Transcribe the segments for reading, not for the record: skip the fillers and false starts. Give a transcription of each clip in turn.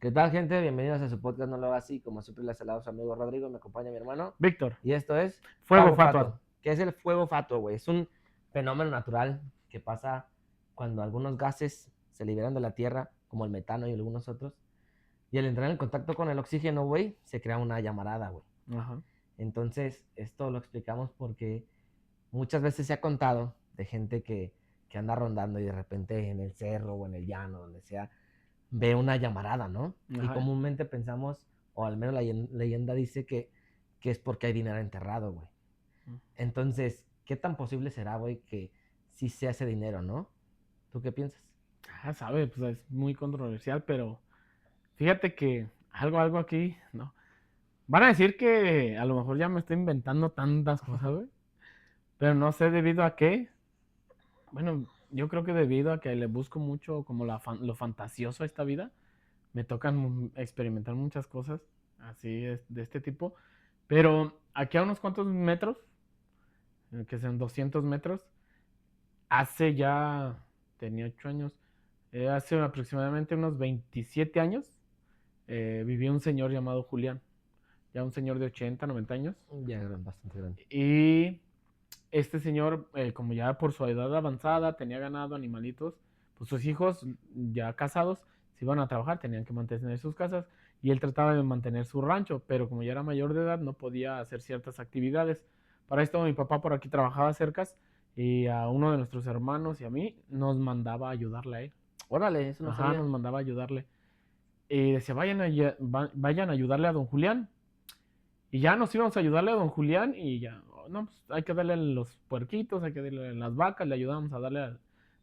¿Qué tal, gente? Bienvenidos a su podcast No lo haga así. Como siempre les saluda a su amigo Rodrigo, me acompaña mi hermano. Víctor, Y esto es fuego fatuo. ¿Qué es el fuego fatuo, güey? Es un fenómeno natural que pasa cuando algunos gases se liberan de la Tierra, como el metano y algunos otros, y al entrar en contacto con el oxígeno, güey, se crea una llamarada, güey. Ajá. Entonces, esto lo explicamos porque muchas veces se ha contado de gente que anda rondando y de repente en el cerro o en el llano, donde sea, ve una llamarada, ¿no? Y Ajá. comúnmente pensamos, o al menos la leyenda dice que es porque hay dinero enterrado, güey. Entonces, ¿qué tan posible será, güey, que sí sea ese dinero, no? ¿Tú qué piensas? Sabe, pues es muy controversial, pero fíjate que algo aquí, ¿no? Van a decir que a lo mejor ya me estoy inventando tantas cosas, güey. Pero no sé debido a qué. Bueno, yo creo que debido a que le busco mucho como lo fantasioso a esta vida. Me tocan experimentar muchas cosas así de este tipo. Pero aquí a unos cuantos metros, que sean 200 metros, hace ya, tenía 8 años, hace aproximadamente unos 27 años, vivía un señor llamado Julián, ya un señor de 80, 90 años. Ya bastante grande. Y este señor, como ya por su edad avanzada, tenía ganado, animalitos, pues sus hijos ya casados, se iban a trabajar, tenían que mantener sus casas, y él trataba de mantener su rancho, pero como ya era mayor de edad, no podía hacer ciertas actividades. Para esto mi papá por aquí trabajaba cerca, y a uno de nuestros hermanos y a mí nos mandaba a ayudarle a él. Órale, eso no Ajá, sabía. nos mandaba a ayudarle. Y decía, vayan a ayudarle a don Julián. Y ya nos íbamos a ayudarle a don Julián y ya, no, pues hay que darle los puerquitos, hay que darle las vacas, le ayudábamos a darle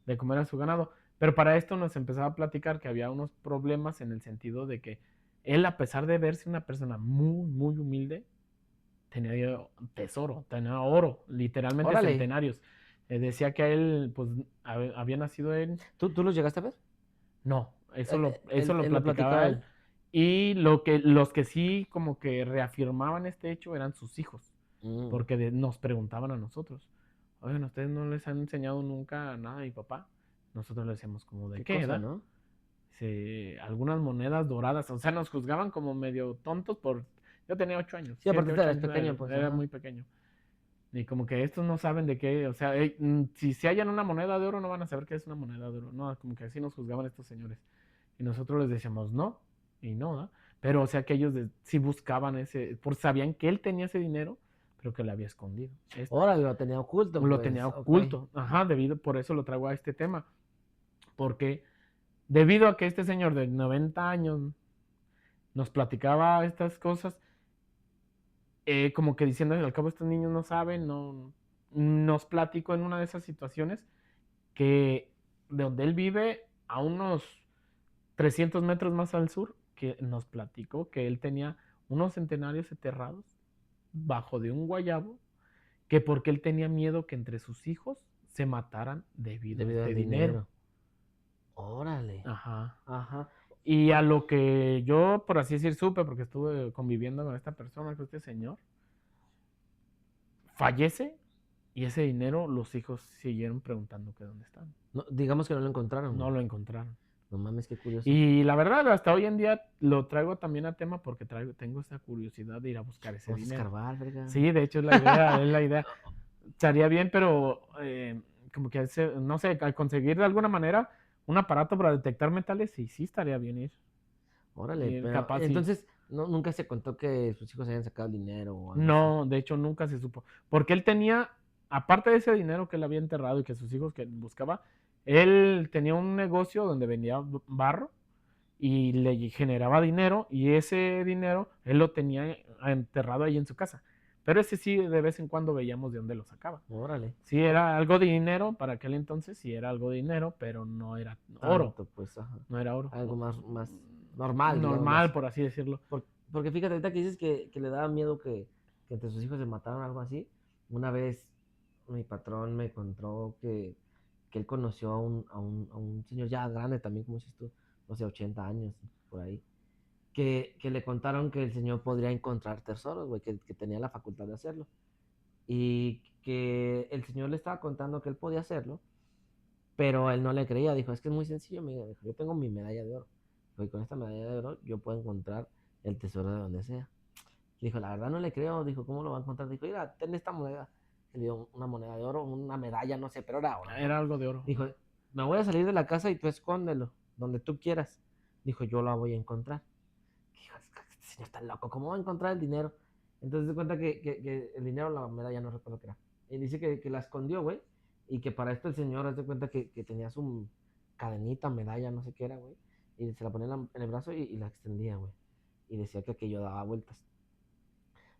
de comer a su ganado. Pero para esto nos empezaba a platicar que había unos problemas en el sentido de que él, a pesar de verse una persona muy, muy humilde, tenía tesoro, tenía oro, literalmente Órale. centenarios. Decía que a él, pues, había nacido él. ¿Tú los llegaste a ver? No, eso lo Él lo platicaba platicaba él. él. Y los que sí como que reafirmaban este hecho eran sus hijos, Mm, porque nos preguntaban a nosotros, oigan, ¿ustedes no les han enseñado nunca nada a mi papá? Nosotros le decíamos como, ¿de qué qué cosa, edad? ¿no? Algunas monedas doradas, o sea, nos juzgaban como medio tontos por... Yo tenía 8 años, Sí, aparte 7, 8 eres años, pequeño, pues, era ajá. muy pequeño. Y como que estos no saben de qué, o sea, si se hallan una moneda de oro no van a saber qué es una moneda de oro. No, como que así nos juzgaban estos señores. Y nosotros les decíamos no, y no, ¿eh? Pero o sea que ellos sí buscaban sabían que él tenía ese dinero, pero que lo había escondido. Órale, lo tenía oculto, Lo tenía pues, ok. oculto, ajá, por eso lo traigo a este tema. Porque debido a que este señor de 90 años nos platicaba estas cosas, como que diciendo, al cabo estos niños no saben, no, nos platicó en una de esas situaciones que de donde él vive, a unos 300 metros más al sur, que nos platicó que él tenía unos centenarios enterrados bajo de un guayabo, que porque él tenía miedo que entre sus hijos se mataran debido a Debido este al dinero. dinero. Órale. Ajá. Ajá. Y a lo que yo, por así decir, supe, porque estuve conviviendo con esta persona, con este señor, fallece y ese dinero los hijos siguieron preguntando que dónde están. No, digamos que no lo encontraron, No güey. lo encontraron. No mames, qué curioso. Y la verdad, hasta hoy en día lo traigo también a tema porque tengo esa curiosidad de ir a buscar ese Vamos a dinero. escarbar, verga. Sí, de hecho es la idea, es la idea. Estaría bien, pero como que no sé, al conseguir de alguna manera un aparato para detectar metales, sí estaría bien ir. Órale, Ir pero capaz, sí. entonces no, nunca se contó que sus hijos habían sacado el dinero o algo así. No, de hecho nunca se supo. Porque él tenía, aparte de ese dinero que él había enterrado y que sus hijos que buscaba, él tenía un negocio donde vendía barro y le generaba dinero y ese dinero él lo tenía enterrado ahí en su casa. Pero ese sí de vez en cuando veíamos de dónde lo sacaba. Órale. Sí era algo de dinero para aquel entonces, sí era algo de dinero, pero no era oro, Tanto, pues, ajá. no era oro. Algo más normal, digámoslo Normal, así. por así decirlo. Porque fíjate, ahorita que dices que le daba miedo que entre sus hijos se mataran o algo así. Una vez mi patrón me contó que él conoció a un señor ya grande también, como dices tú, no sé, 80 años, por ahí. Que le contaron que el señor podría encontrar tesoros, güey, que tenía la facultad de hacerlo. Y que el señor le estaba contando que él podía hacerlo, pero él no le creía. Dijo, es que es muy sencillo, mira, dijo, yo tengo mi medalla de oro. Dijo, y con esta medalla de oro yo puedo encontrar el tesoro de donde sea. Dijo, la verdad no le creo. Dijo, ¿cómo lo va a encontrar? Dijo, mira, ten esta moneda. Le dio una moneda de oro, una medalla, no sé, pero era oro, ¿no? Era algo de oro. Dijo, me voy a salir de la casa y tú escóndelo, donde tú quieras. Dijo, yo la voy a encontrar. Dijo, este señor está loco, ¿cómo va a encontrar el dinero? Entonces se cuenta que el dinero, la medalla, no recuerdo qué era. Y dice que la escondió, güey. Y que para esto el señor, se cuenta que tenía su cadenita, medalla, no sé qué era, güey. Y se la ponía en el brazo y la extendía, güey. Y decía que aquello daba vueltas.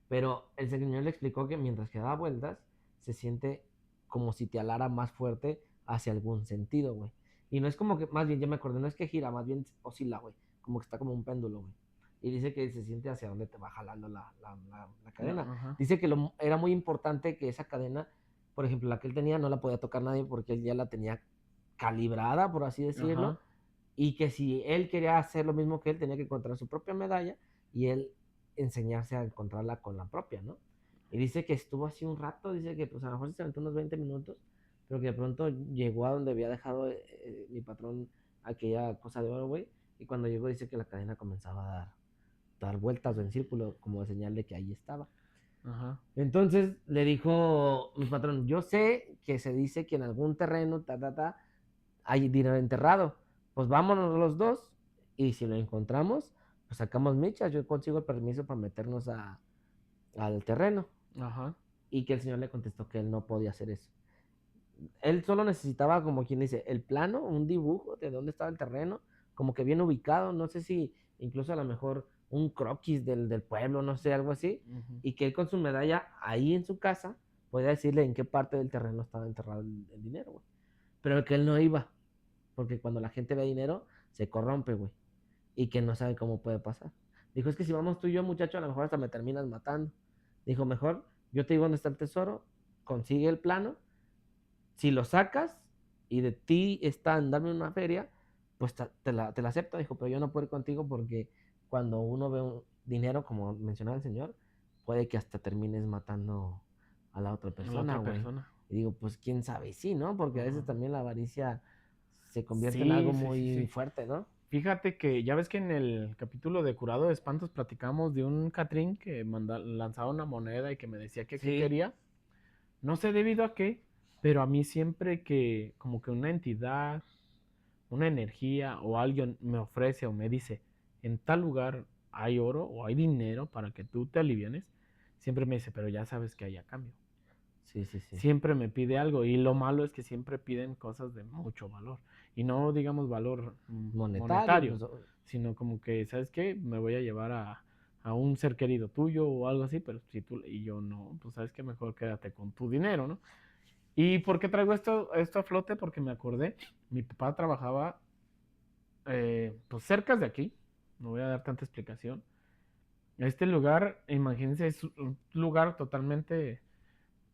Pero el señor le explicó que mientras que daba vueltas, se siente como si te alara más fuerte hacia algún sentido, güey. Y no es como que, más bien, ya me acordé, no es que gira, más bien oscila, güey. Como que está como un péndulo, güey. Y dice que se siente hacia donde te va jalando la cadena. Ajá. Dice que era muy importante que esa cadena, por ejemplo, la que él tenía, no la podía tocar nadie porque él ya la tenía calibrada, por así decirlo. Ajá. Y que si él quería hacer lo mismo que él, tenía que encontrar su propia medalla y él enseñarse a encontrarla con la propia, ¿no? Y dice que estuvo así un rato, dice que pues a lo mejor se aventó unos 20 minutos, pero que de pronto llegó a donde había dejado mi patrón aquella cosa de oro, güey, y cuando llegó dice que la cadena comenzaba a dar vueltas o en círculo como señal de que ahí estaba. Ajá. Entonces le dijo mi patrón, yo sé que se dice que en algún terreno, hay dinero enterrado, pues vámonos los dos y si lo encontramos, pues sacamos michas, yo consigo el permiso para meternos al terreno. Ajá. Y que el señor le contestó que él no podía hacer eso. Él solo necesitaba, como quien dice, el plano, un dibujo de dónde estaba el terreno, como que bien ubicado, no sé si incluso a lo mejor un croquis del pueblo, no sé, algo así, Ujú. y que él con su medalla ahí en su casa podía decirle en qué parte del terreno estaba enterrado el dinero, güey. Pero que él no iba, porque cuando la gente ve dinero, se corrompe, güey, y que no sabe cómo puede pasar. Dijo, es que si vamos tú y yo, muchacho, a lo mejor hasta me terminas matando. Dijo, mejor, yo te digo dónde está el tesoro, consigue el plano, si lo sacas y de ti está en darme una feria, pues te la acepto, dijo, pero yo no puedo ir contigo porque cuando uno ve un dinero, como mencionaba el señor, puede que hasta termines matando a la otra La persona, otra güey. persona. Y digo, pues quién sabe, sí, ¿no? Porque a veces Ajá. también la avaricia se convierte en Sí, algo sí, sí, muy sí. fuerte, ¿no? Fíjate que ya ves que en el capítulo de Curado de Espantos platicamos de un Catrín que lanzaba una moneda y que me decía que qué Sí, quería. No sé debido a qué, pero a mí siempre que como que una entidad, una energía o alguien me ofrece o me dice, en tal lugar hay oro o hay dinero para que tú te alivienes, siempre me dice, pero ya sabes que hay a cambio. sí, sí, sí. Siempre me pide algo y lo malo es que siempre piden cosas de mucho valor y no digamos valor Monetario, monetario, pues sino como que, ¿sabes qué? Me voy a llevar a un ser querido tuyo o algo así, pero si tú y yo no, pues sabes que mejor quédate con tu dinero, ¿no? ¿Y por qué traigo esto a flote? Porque me acordé, mi papá trabajaba pues cerca de aquí, no voy a dar tanta explicación. Este lugar, imagínense, es un lugar totalmente,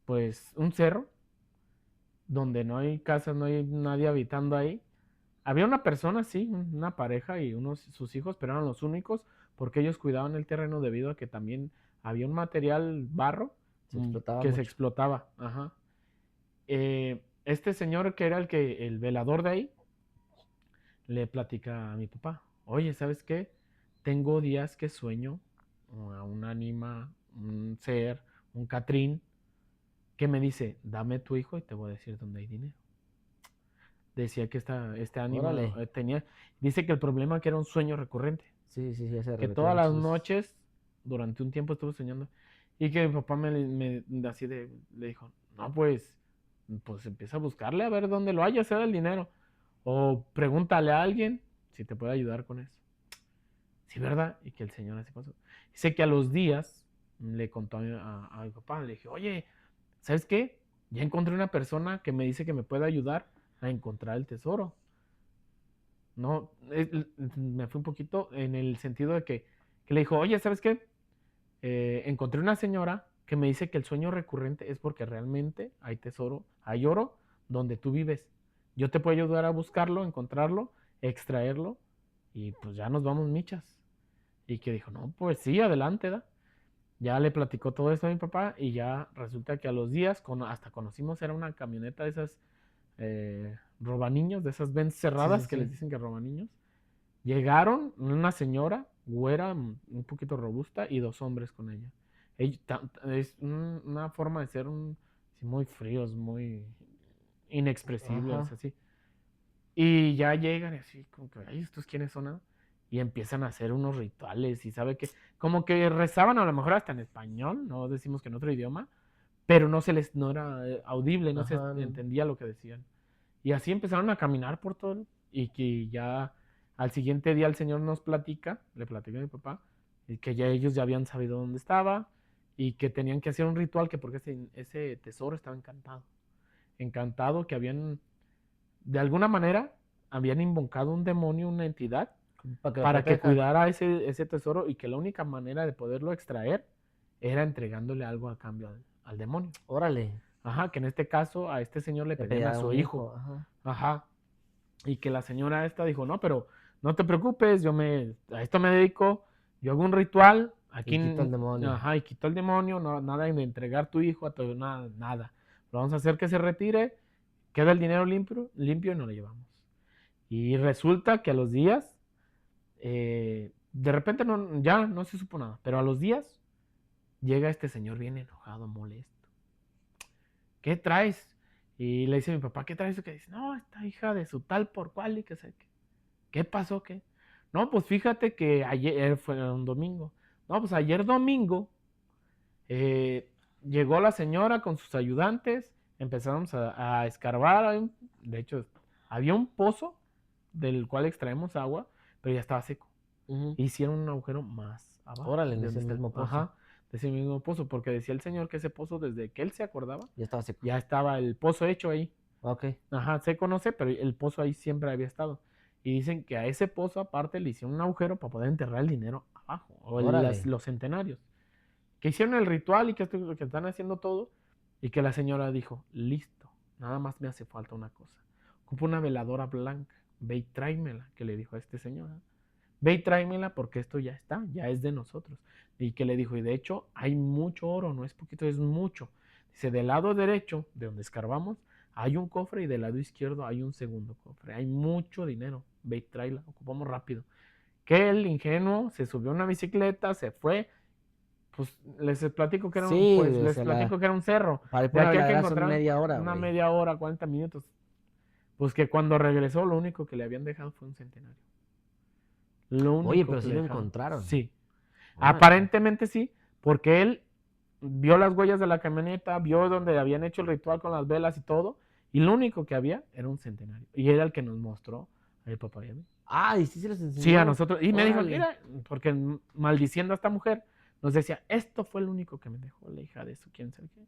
pues, un cerro, donde no hay casas, no hay nadie habitando ahí. Había una persona, sí, una pareja y sus hijos, pero eran los únicos porque ellos cuidaban el terreno debido a que también había un material barro se explotaba que se mucho. explotaba. Ajá. Este señor que era el velador de ahí, le platica a mi papá, oye, ¿sabes qué? Tengo días que sueño a un ánima, un ser, un Catrín, que me dice, dame tu hijo y te voy a decir dónde hay dinero. Decía que este ánima Órale. dice que el problema que era un sueño recurrente, Sí, sí, sí, se que repetía todas las muchas veces. noches, durante un tiempo estuvo soñando, y que mi papá así le dijo, no, pues empieza a buscarle a ver dónde lo haya, sea el dinero, o pregúntale a alguien si te puede ayudar con eso. Sí, ¿verdad? Y que el señor así pasó. Dice que a los días le contó a mi papá, le dije, oye, ¿sabes qué? Ya encontré una persona que me dice que me puede ayudar a encontrar el tesoro. No, me fui un poquito en el sentido de que le dijo, oye, ¿sabes qué? Encontré una señora que me dice que el sueño recurrente es porque realmente hay tesoro, hay oro donde tú vives. Yo te puedo ayudar a buscarlo, encontrarlo, extraerlo y pues ya nos vamos michas. Y que dijo, no, pues sí, adelante, da. Ya le platicó todo esto a mi papá y ya resulta que a los días, hasta conocimos, era una camioneta de esas robaniños, de esas Benz Sí, sí, cerradas que les sí. dicen que robaniños. Llegaron una señora, güera, un poquito robusta, y 2 hombres con ella. Es una forma de ser sí, muy fríos, muy inexpresibles, Ajá. así. Y ya llegan y así, como que, ay, ¿estos quiénes son? Ah?". Y empiezan a hacer unos rituales y sabe que, como que rezaban a lo mejor hasta en español, no decimos que en otro idioma, pero no era audible, no se Ajá. entendía lo que decían. Y así empezaron a caminar por todo y que ya al siguiente día el Señor nos platica, le platica a mi papá, y que ya ellos ya habían sabido dónde estaba y que tenían que hacer un ritual que porque ese tesoro estaba encantado. Encantado que habían, de alguna manera, habían invocado un demonio, una entidad, Para que lo para que proteja. cuidara ese tesoro y que la única manera de poderlo extraer era entregándole algo a cambio al demonio. Órale. Ajá, que en este caso a este señor le Le pedían a pedía su un hijo. hijo. Ajá. Ajá. Y que la señora esta dijo, no, pero no te preocupes, a esto me dedico, yo hago un ritual, Y aquí, quitó el demonio. ajá, y quito el demonio, no, nada de entregar tu hijo a tu, nada, nada. Lo vamos a hacer que se retire, queda el dinero limpio, limpio y nos lo llevamos. Y resulta que a los días, de repente ya no se supo nada, pero a los días llega este señor bien enojado, molesto. ¿Qué traes? Y le dice a mi papá, ¿qué traes? Que dice, no, esta hija de su tal por cual y que sé qué. ¿Qué pasó? ¿Qué? No, pues fíjate que ayer fue un domingo. No, pues ayer domingo eh, llegó la señora con sus ayudantes, empezamos a escarbar. De hecho, había un pozo del cual extraemos agua, pero ya estaba seco. Ujú. Hicieron un agujero más abajo Órale, en de ese donde está mismo pozo. ajá, de ese mismo pozo, porque decía el señor que ese pozo, desde que él se acordaba, Ya estaba seco. ya estaba el pozo hecho ahí. Ok. Ajá, se conoce, pero el pozo ahí siempre había estado. Y dicen que a ese pozo aparte le hicieron un agujero para poder enterrar el dinero abajo, o Órale. los centenarios. Que hicieron el ritual y que están haciendo todo, y que la señora dijo, listo, nada más me hace falta una cosa. Ocupo una veladora blanca, ve y tráemela, que le dijo a este señor. Ve y tráemela porque esto ya está, ya es de nosotros. Y que le dijo, y de hecho hay mucho oro, no es poquito, es mucho. Dice, del lado derecho, de donde escarbamos, hay un cofre y del lado izquierdo hay un segundo cofre. Hay mucho dinero, ve y tráela, ocupamos rápido. Que el ingenuo se subió a una bicicleta, se fue, pues Sí, les platico que era un cerro. para ir por De una aquí a que veladora son encontraron media hora, una güey. media hora, 40 minutos. Pues que cuando regresó lo único que le habían dejado fue un centenario. Lo Oye, único pero que sí le lo dejaron. encontraron. Sí. Órale. Aparentemente sí, porque él vio las huellas de la camioneta, vio donde habían hecho el ritual con las velas y todo, y lo único que había era un centenario. Y era el que nos mostró el papá y a mí. Ah, y sí se los Sí, a enseñó. nosotros. Y me dijo, Órale. mira, porque maldiciendo a esta mujer, nos decía, esto fue lo único que me dejó la hija de su quién sabe qué.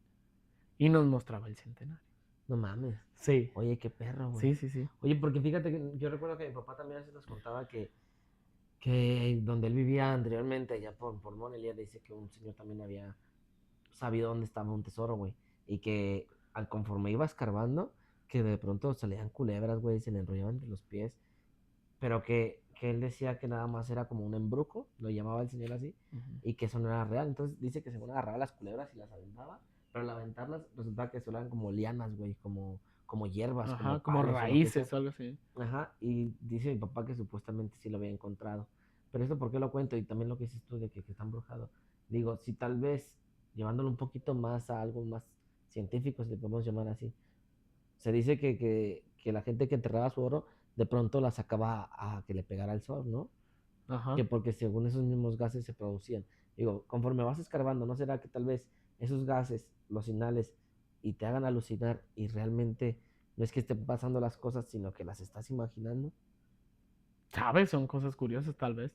Y nos mostraba el centenario. No mames. Sí, Oye, qué perro, güey. sí, sí, sí. Oye, porque fíjate que yo recuerdo que mi papá también se nos contaba que donde él vivía anteriormente, allá por Morelia, dice que un señor también había sabido dónde estaba un tesoro, güey. Y que al conforme iba escarbando, que de pronto salían culebras, güey, y se le enrollaban entre los pies. Pero que él decía que nada más era como un embrujo, lo llamaba el señor así, Ujú. y que eso no era real. Entonces dice que según agarraba las culebras y las aventaba, pero al aventarlas resultaba que solo eran como lianas, güey, como hierbas, como Ajá, como palos o lo que sea. raíces o algo así. Ajá, y dice mi papá que supuestamente sí lo había encontrado. Pero esto, ¿por qué lo cuento? Y también lo que dices tú de que está embrujado. Digo, si tal vez llevándolo un poquito más a algo más científico, si le podemos llamar así, se dice que la gente que enterraba su oro de pronto la sacaba a que le pegara el sol, ¿no? Ajá. Que porque según esos mismos gases se producían. Digo, conforme vas escarbando, ¿no será que tal vez esos gases los inhales y te hagan alucinar y realmente no es que estén pasando las cosas, sino que las estás imaginando? ¿Sabes? Son cosas curiosas tal vez.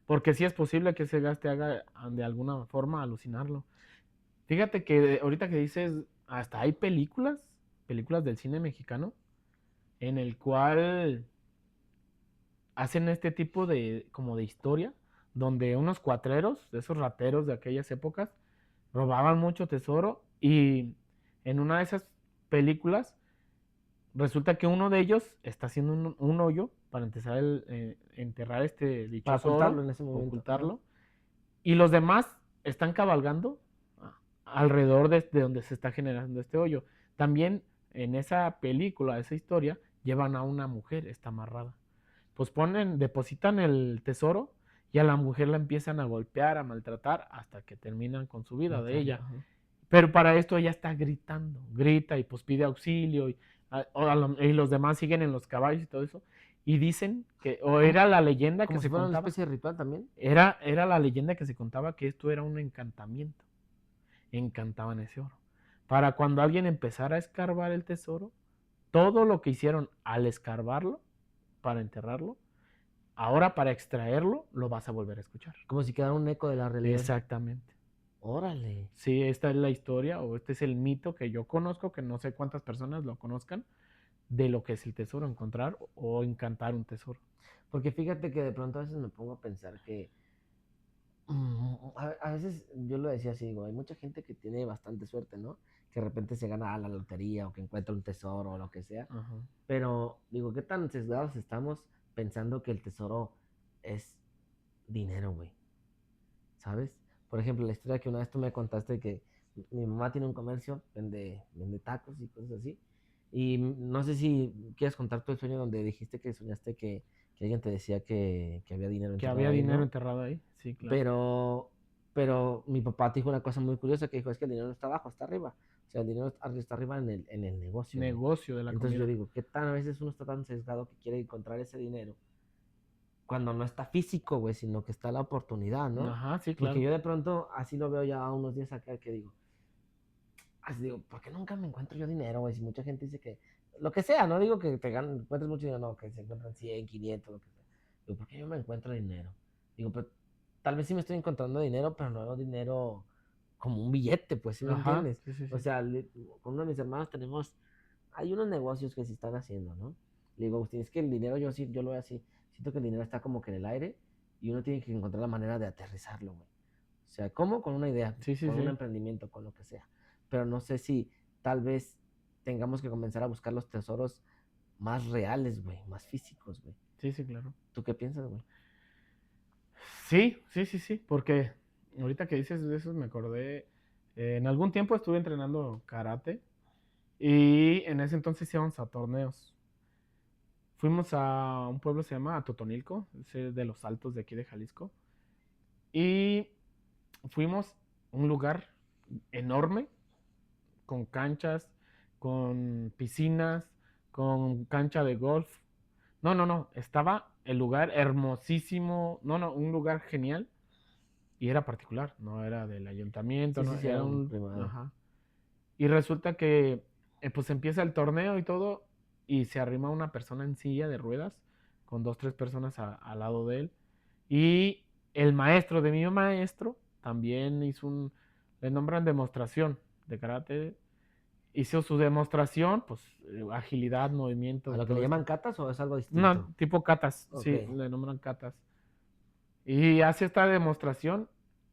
Porque sí es posible que ese gas te haga de alguna forma alucinarlo. Fíjate que ahorita que dices, hasta hay películas del cine mexicano, en el cual hacen este tipo de, como de historia, donde unos cuatreros, de esos rateros de aquellas épocas, robaban mucho tesoro y en una de esas películas resulta que uno de ellos está haciendo un hoyo para empezar enterrar este Para dichoso ocultarlo oro, en ese momento. Ajá. ocultarlo, y los demás están cabalgando alrededor de donde se está generando este hoyo. También en esa película, esa historia, llevan a una mujer, está amarrada. pues depositan el tesoro y a la mujer la empiezan a golpear, a maltratar hasta que terminan con su vida de ella. Ajá. Pero para esto ella está gritando, grita y pues pide auxilio y los demás siguen en los caballos y todo eso. Y dicen que, o era la leyenda que Como si se fuera una contaba, especie de ritual también. era la leyenda que se contaba que esto era un encantamiento. Encantaban ese oro. Para cuando alguien empezara a escarbar el tesoro, todo lo que hicieron al escarbarlo, para enterrarlo, ahora para extraerlo, lo vas a volver a escuchar. Como si quedara un eco de la realidad. Exactamente. Órale. Sí, esta es la historia o este es el mito que yo conozco, que no sé cuántas personas lo conozcan, de lo que es el tesoro, encontrar o encantar un tesoro. Porque fíjate que de pronto a veces me pongo a pensar que a veces yo lo decía así, digo, hay mucha gente que tiene bastante suerte, ¿no? Que de repente se gana a la lotería o que encuentra un tesoro o lo que sea. Ajá. Pero digo, ¿qué tan sesgados estamos pensando que el tesoro es dinero, güey? ¿Sabes? Por ejemplo, la historia que una vez tú me contaste que mi mamá tiene un comercio, vende tacos y cosas así. Y no sé si quieres contar tu sueño donde dijiste que soñaste que alguien te decía que había dinero Que enterrado había ahí, dinero ¿no? enterrado ahí, sí, claro. Pero mi papá te dijo una cosa muy curiosa que dijo, es que el dinero no está abajo, está arriba. O sea, el dinero está arriba en el negocio, güey. Negocio de la Entonces yo comida. digo, ¿qué tan a veces uno está tan sesgado que quiere encontrar ese dinero cuando no está físico, güey, sino que está la oportunidad, ¿no? Ajá, sí, Porque claro. yo de pronto así lo veo ya unos días acá que digo, así digo, ¿por qué nunca me encuentro yo dinero, güey? Si mucha gente dice que, lo que sea, no digo que te encuentres mucho dinero, no, que se encuentran 100, 500, lo que sea. Digo, ¿por qué yo me encuentro dinero? Digo, pero tal vez sí me estoy encontrando dinero, pero no dinero como un billete, pues, ¿sí me Ajá, entiendes? sí, sí, O sí. sea, con uno de mis hermanos tenemos, hay unos negocios que se están haciendo, ¿no? Le digo, Agustín, es que el dinero yo sí, yo lo veo así, siento que el dinero está como que en el aire y uno tiene que encontrar la manera de aterrizarlo, güey. O sea, ¿cómo? Con una idea, Sí, sí, con un sí. emprendimiento, con lo que sea. Pero no sé si tal vez tengamos que comenzar a buscar los tesoros más reales, güey, más físicos, güey. Sí, sí, claro. ¿Tú qué piensas, güey? Sí, sí, sí, sí, porque ahorita que dices de eso me acordé, en algún tiempo estuve entrenando karate y en ese entonces íbamos a torneos. Fuimos a un pueblo que se llama Atotonilco, es de los altos de aquí de Jalisco, y fuimos a un lugar enorme, con canchas, con piscinas, con cancha de golf. No, no, no, estaba el lugar hermosísimo, no, no, un lugar genial. Y era particular, no era del ayuntamiento, Sí, no, sí, sí, era era un un... privado. Ajá. Y resulta que pues empieza el torneo y todo y se arrima una persona en silla de ruedas con dos, tres personas al lado de él. Y el maestro de mi maestro también hizo le nombran demostración de karate. Hizo su demostración, pues agilidad, movimiento ¿A y lo que le todo esto. llaman catas o es algo No, distinto? tipo catas, Ok. sí, le nombran catas. Y hace esta demostración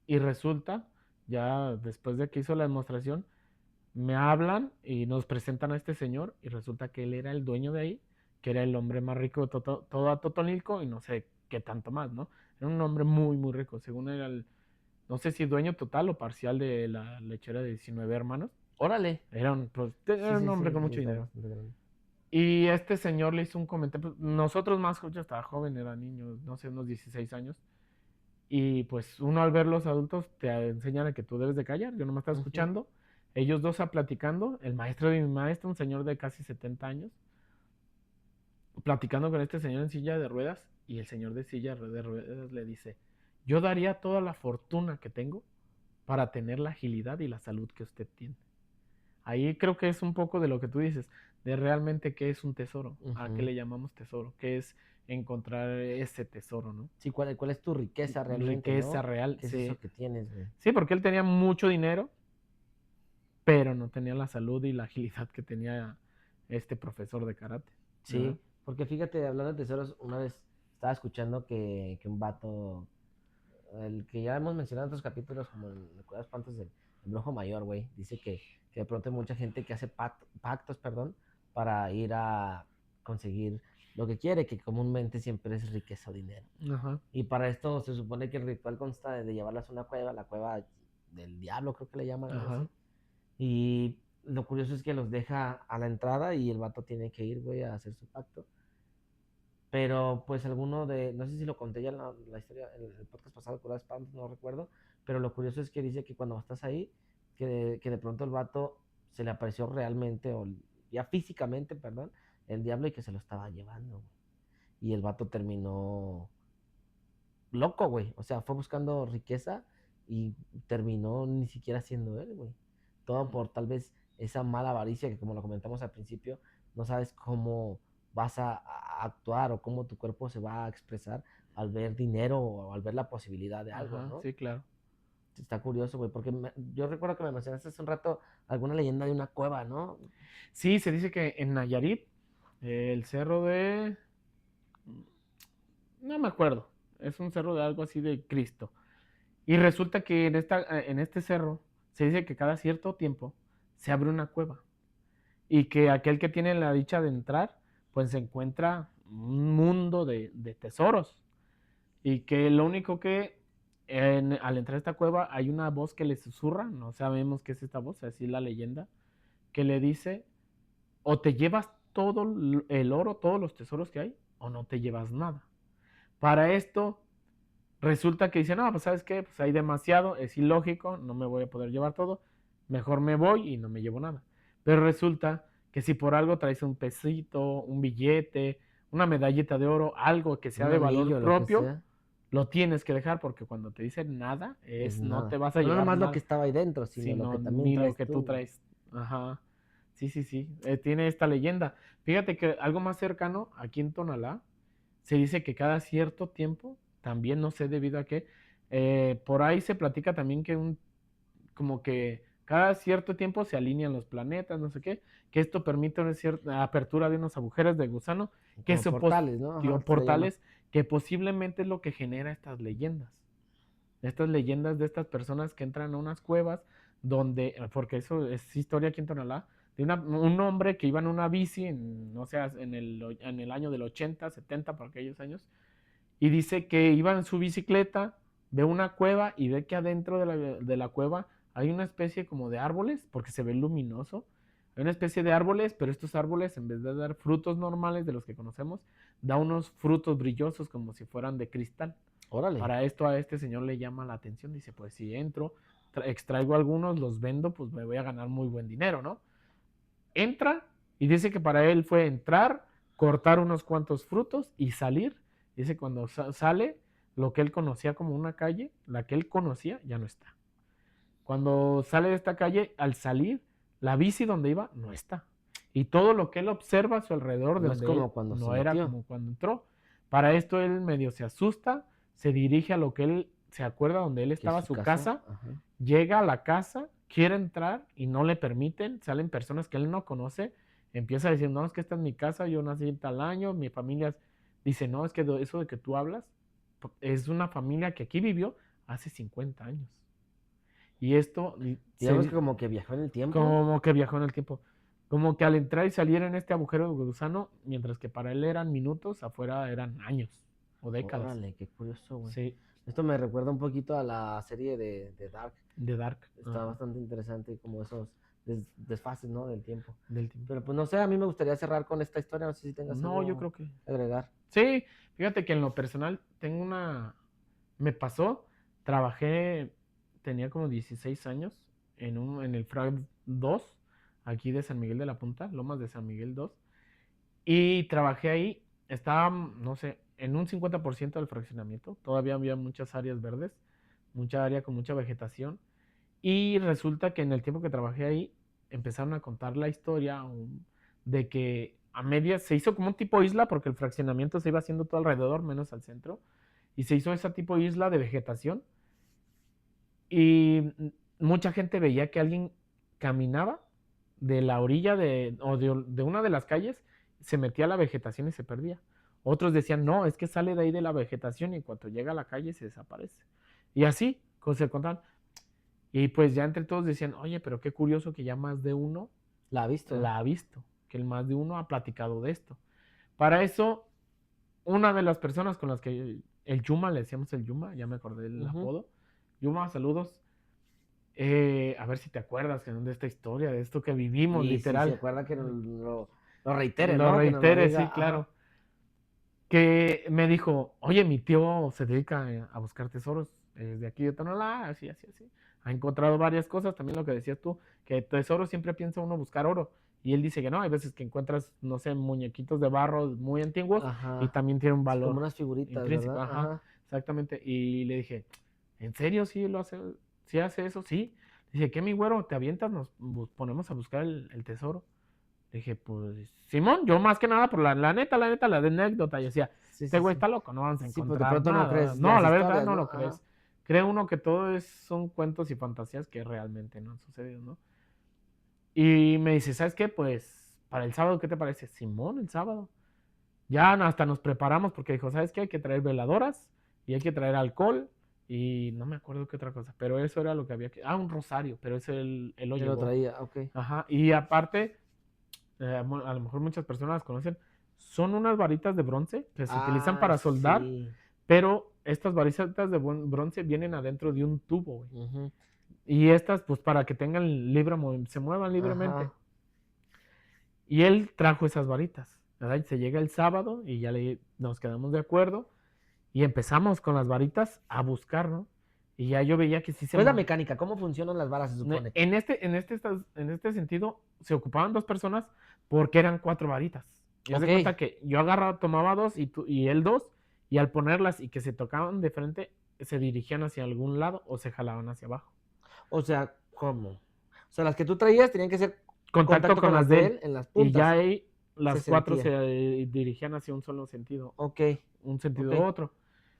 y resulta, ya después de que hizo la demostración, me hablan y nos presentan a este señor y resulta que él era el dueño de ahí, que era el hombre más rico de todo Atotonilco y no sé qué tanto más, ¿no? Era un hombre muy, muy rico, según era no sé si dueño total o parcial de la lechera de 19 hermanos. Órale. Sí, Era un sí, hombre sí, con sí, mucho está dinero. bastante grande. Y este señor le hizo un comentario, pues, nosotros más, yo estaba joven, era niño, no sé, unos 16 años. Y pues uno al ver los adultos te enseñan a que tú debes de callar. Yo no me estaba Ujú. escuchando. Ellos dos a platicando. El maestro de mi maestro, un señor de casi 70 años, platicando con este señor en silla de ruedas. Y el señor de silla de ruedas le dice, yo daría toda la fortuna que tengo para tener la agilidad y la salud que usted tiene. Ahí creo que es un poco de lo que tú dices, de realmente qué es un tesoro, a qué Ujú. le llamamos tesoro, qué es encontrar ese tesoro, ¿no? Sí, ¿cuál es tu riqueza realmente, Riqueza no? real, ¿Qué es sí. eso que tienes, güey? Sí, porque él tenía mucho dinero, pero no tenía la salud y la agilidad que tenía este profesor de karate, ¿verdad? Sí, porque fíjate, hablando de tesoros, una vez estaba escuchando que un vato, el que ya hemos mencionado en otros capítulos, como en Recuerdos Espantos del Brujo Mayor, güey, dice que de pronto hay mucha gente que hace pactos, perdón, para ir a conseguir lo que quiere, que comúnmente siempre es riqueza o dinero. Ajá, Y para esto se supone que el ritual consta de llevarlas a una cueva, la cueva del diablo, creo que le llaman algo ajá. así. Y lo curioso es que los deja a la entrada y el vato tiene que ir, güey, a hacer su pacto. pero pues no sé si lo conté ya en la historia, en el podcast pasado, Cura de Espantos, no recuerdo, pero lo curioso es que dice que cuando estás ahí, que de pronto el vato se le apareció realmente, o ya físicamente, perdón, el diablo y que se lo estaba llevando, güey. Y el vato terminó loco, güey. O sea, fue buscando riqueza y terminó ni siquiera siendo él, güey. Todo por tal vez esa mala avaricia que, como lo comentamos al principio, no sabes cómo vas a actuar o cómo tu cuerpo se va a expresar al ver dinero o al ver la posibilidad de algo, Ajá, ¿no? sí, claro. Está curioso, güey, porque yo recuerdo que me mencionaste hace un rato alguna leyenda de una cueva, ¿no? Sí, se dice que en Nayarit, el cerro de... No me acuerdo. Es un cerro de algo así de Cristo. Y resulta que en este cerro se dice que cada cierto tiempo se abre una cueva. Y que aquel que tiene la dicha de entrar, pues se encuentra un mundo de tesoros. Y que lo único que al entrar a esta cueva hay una voz que le susurra, no sabemos qué es esta voz, así es la leyenda, que le dice, o te llevas todo el oro, todos los tesoros que hay, o no te llevas nada. Para esto, resulta que dicen, no, pues sabes qué, pues hay demasiado, es ilógico, no me voy a poder llevar todo, mejor me voy y no me llevo nada. Pero resulta que si por algo traes un pesito, un billete, una medallita de oro, algo que sea Un de valor anillo, lo que propio, sea, lo tienes que dejar porque cuando te dicen nada, es no te nada. vas a No llevar nomás lo que nada, estaba ahí dentro, sino lo sino que también ni lo traes que tú tú, güey. traes. Ajá. Sí, sí, sí. Tiene esta leyenda. Fíjate que algo más cercano, aquí en Tonalá, se dice que cada cierto tiempo, también no sé debido a qué, por ahí se platica también que como que cada cierto tiempo se alinean los planetas, no sé qué, que esto permite una cierta apertura de unos agujeros de gusano, que Como se portales, ¿no? Ajá, se le llama. portales, que posiblemente es lo que genera estas leyendas de estas personas que entran a unas cuevas donde, porque eso es historia aquí en Tonalá, de un hombre que iba en una bici, no sé, en el año del 80, 70, por aquellos años, y dice que iba en su bicicleta, ve una cueva y ve que adentro de la cueva hay una especie como de árboles, porque se ve luminoso, hay una especie de árboles, pero estos árboles en vez de dar frutos normales de los que conocemos, da unos frutos brillosos como si fueran de cristal. Órale. Para esto a este señor le llama la atención, dice, pues si entro, extraigo algunos, los vendo, pues me voy a ganar muy buen dinero, ¿no? Entra y dice que para él fue entrar, cortar unos cuantos frutos y salir. Dice cuando sale, lo que él conocía como una calle, la que él conocía, ya no está. Cuando sale de esta calle, al salir, la bici donde iba no está. Y todo lo que él observa a su alrededor de No es donde él como cuando se no era metió. como cuando entró. Para esto él medio se asusta, se dirige a lo que él se acuerda donde él Que es estaba, su su casa. casa, Ajá. llega a la casa, quiere entrar y no le permiten, salen personas que él no conoce, empieza a decir, no, es que esta es mi casa, yo nací en tal año, mi familia dice, no, es que eso de que tú hablas es una familia que aquí vivió hace 50 años. Y esto Digamos que como que viajó en el tiempo. como que viajó en el tiempo. Como que al entrar y salir en este agujero de gusano, mientras que para él eran minutos, afuera eran años o décadas. Órale, qué curioso, güey. Sí, Esto me recuerda un poquito a la serie de Dark. de Dark. Está Ajá, bastante interesante como esos desfases, ¿no? Del tiempo. del tiempo. Pero pues no sé, a mí me gustaría cerrar con esta historia. No sé si tengas No, yo algo creo que que agregar. sí, fíjate que en lo personal me pasó, trabajé, tenía como 16 años en el FRAG 2, aquí de San Miguel de la Punta, Lomas de San Miguel 2, y trabajé ahí, estaba, no sé, en un 50% del fraccionamiento, todavía había muchas áreas verdes, mucha área con mucha vegetación, y resulta que en el tiempo que trabajé ahí, empezaron a contar la historia de que a medias se hizo como un tipo isla, porque el fraccionamiento se iba haciendo todo alrededor, menos al centro, y se hizo esa tipo isla de vegetación, y mucha gente veía que alguien caminaba de la orilla de una de las calles, se metía a la vegetación y se perdía. Otros decían, no, es que sale de ahí de la vegetación y cuando llega a la calle se desaparece. Y así se contaban. Y pues ya entre todos decían, oye, pero qué curioso que ya más de uno ¿La ha visto? la ha visto, que el más de uno ha platicado de esto. Para eso, una de las personas con las que el Yuma, le decíamos el Yuma, ya me acordé del Ujú. apodo. Yuma, saludos. A ver si te acuerdas de esta historia, de esto que vivimos, Y si se literal. acuerda que lo reitere, Lo ¿no? Que nos lo reitere, diga. sí, Ajá. claro. que me dijo, oye, mi tío se dedica a buscar tesoros de aquí de Tonalá, así, así, así. Ha encontrado varias cosas, también lo que decías tú, que tesoros siempre piensa uno buscar oro. Y él dice que no, hay veces que encuentras, no sé, muñequitos de barro muy antiguos y Ajá. también tienen un Sí, como valor unas figuritas, intrínseco. ¿verdad? Ajá, Ajá. exactamente. Y le dije, ¿en serio sí lo hace? ¿Sí hace eso? Sí. Dice, ¿qué mi güero? ¿Te avientas? Nos ponemos a buscar el tesoro. Dije, pues, Simón, yo más que nada por la neta, la de anécdota. Y decía, Sí, este sí, güey sí. está loco, no vamos a Sí, pues de encontrar pronto no nada. crees No, las la verdad historias, no ¿no? lo Ajá. crees. Cree uno que todo son cuentos y fantasías que realmente no han sucedido, ¿no? Y me dice, ¿sabes qué? Pues, para el sábado, ¿qué te parece? Simón, el sábado. Ya hasta nos preparamos porque dijo, ¿sabes qué? Hay que traer veladoras y hay que traer alcohol y no me acuerdo qué otra cosa, pero eso era lo que había que... Ah, un rosario, pero ese él lo Él lo llevó. traía, ok. Ajá, y aparte, a lo mejor muchas personas las conocen, son unas varitas de bronce que se utilizan Ah, para soldar, sí. pero estas varitas de bronce vienen adentro de un tubo, güey. Ujú. Y estas, pues para que tengan se muevan libremente. Ajá. Y él trajo esas varitas, ¿verdad? Y se llega el sábado y ya nos quedamos de acuerdo y empezamos con las varitas a buscar, ¿no? Y ya yo veía que sí se ¿Cuál es la movía. mecánica? ¿Cómo funcionan las varas, se supone? En este sentido, se ocupaban dos personas porque eran 4 varitas. Y haz de cuenta Ok. que yo agarraba, tomaba 2 y él 2, y al ponerlas y que se tocaban de frente, se dirigían hacia algún lado o se jalaban hacia abajo. O sea, ¿cómo? O sea, las que tú traías tenían que ser Contacto contacto con con las las de de él. él en las Y ya puntas. ahí Se las 4 se sentía. dirigían hacia un solo sentido, Ok, un ok. sentido u otro.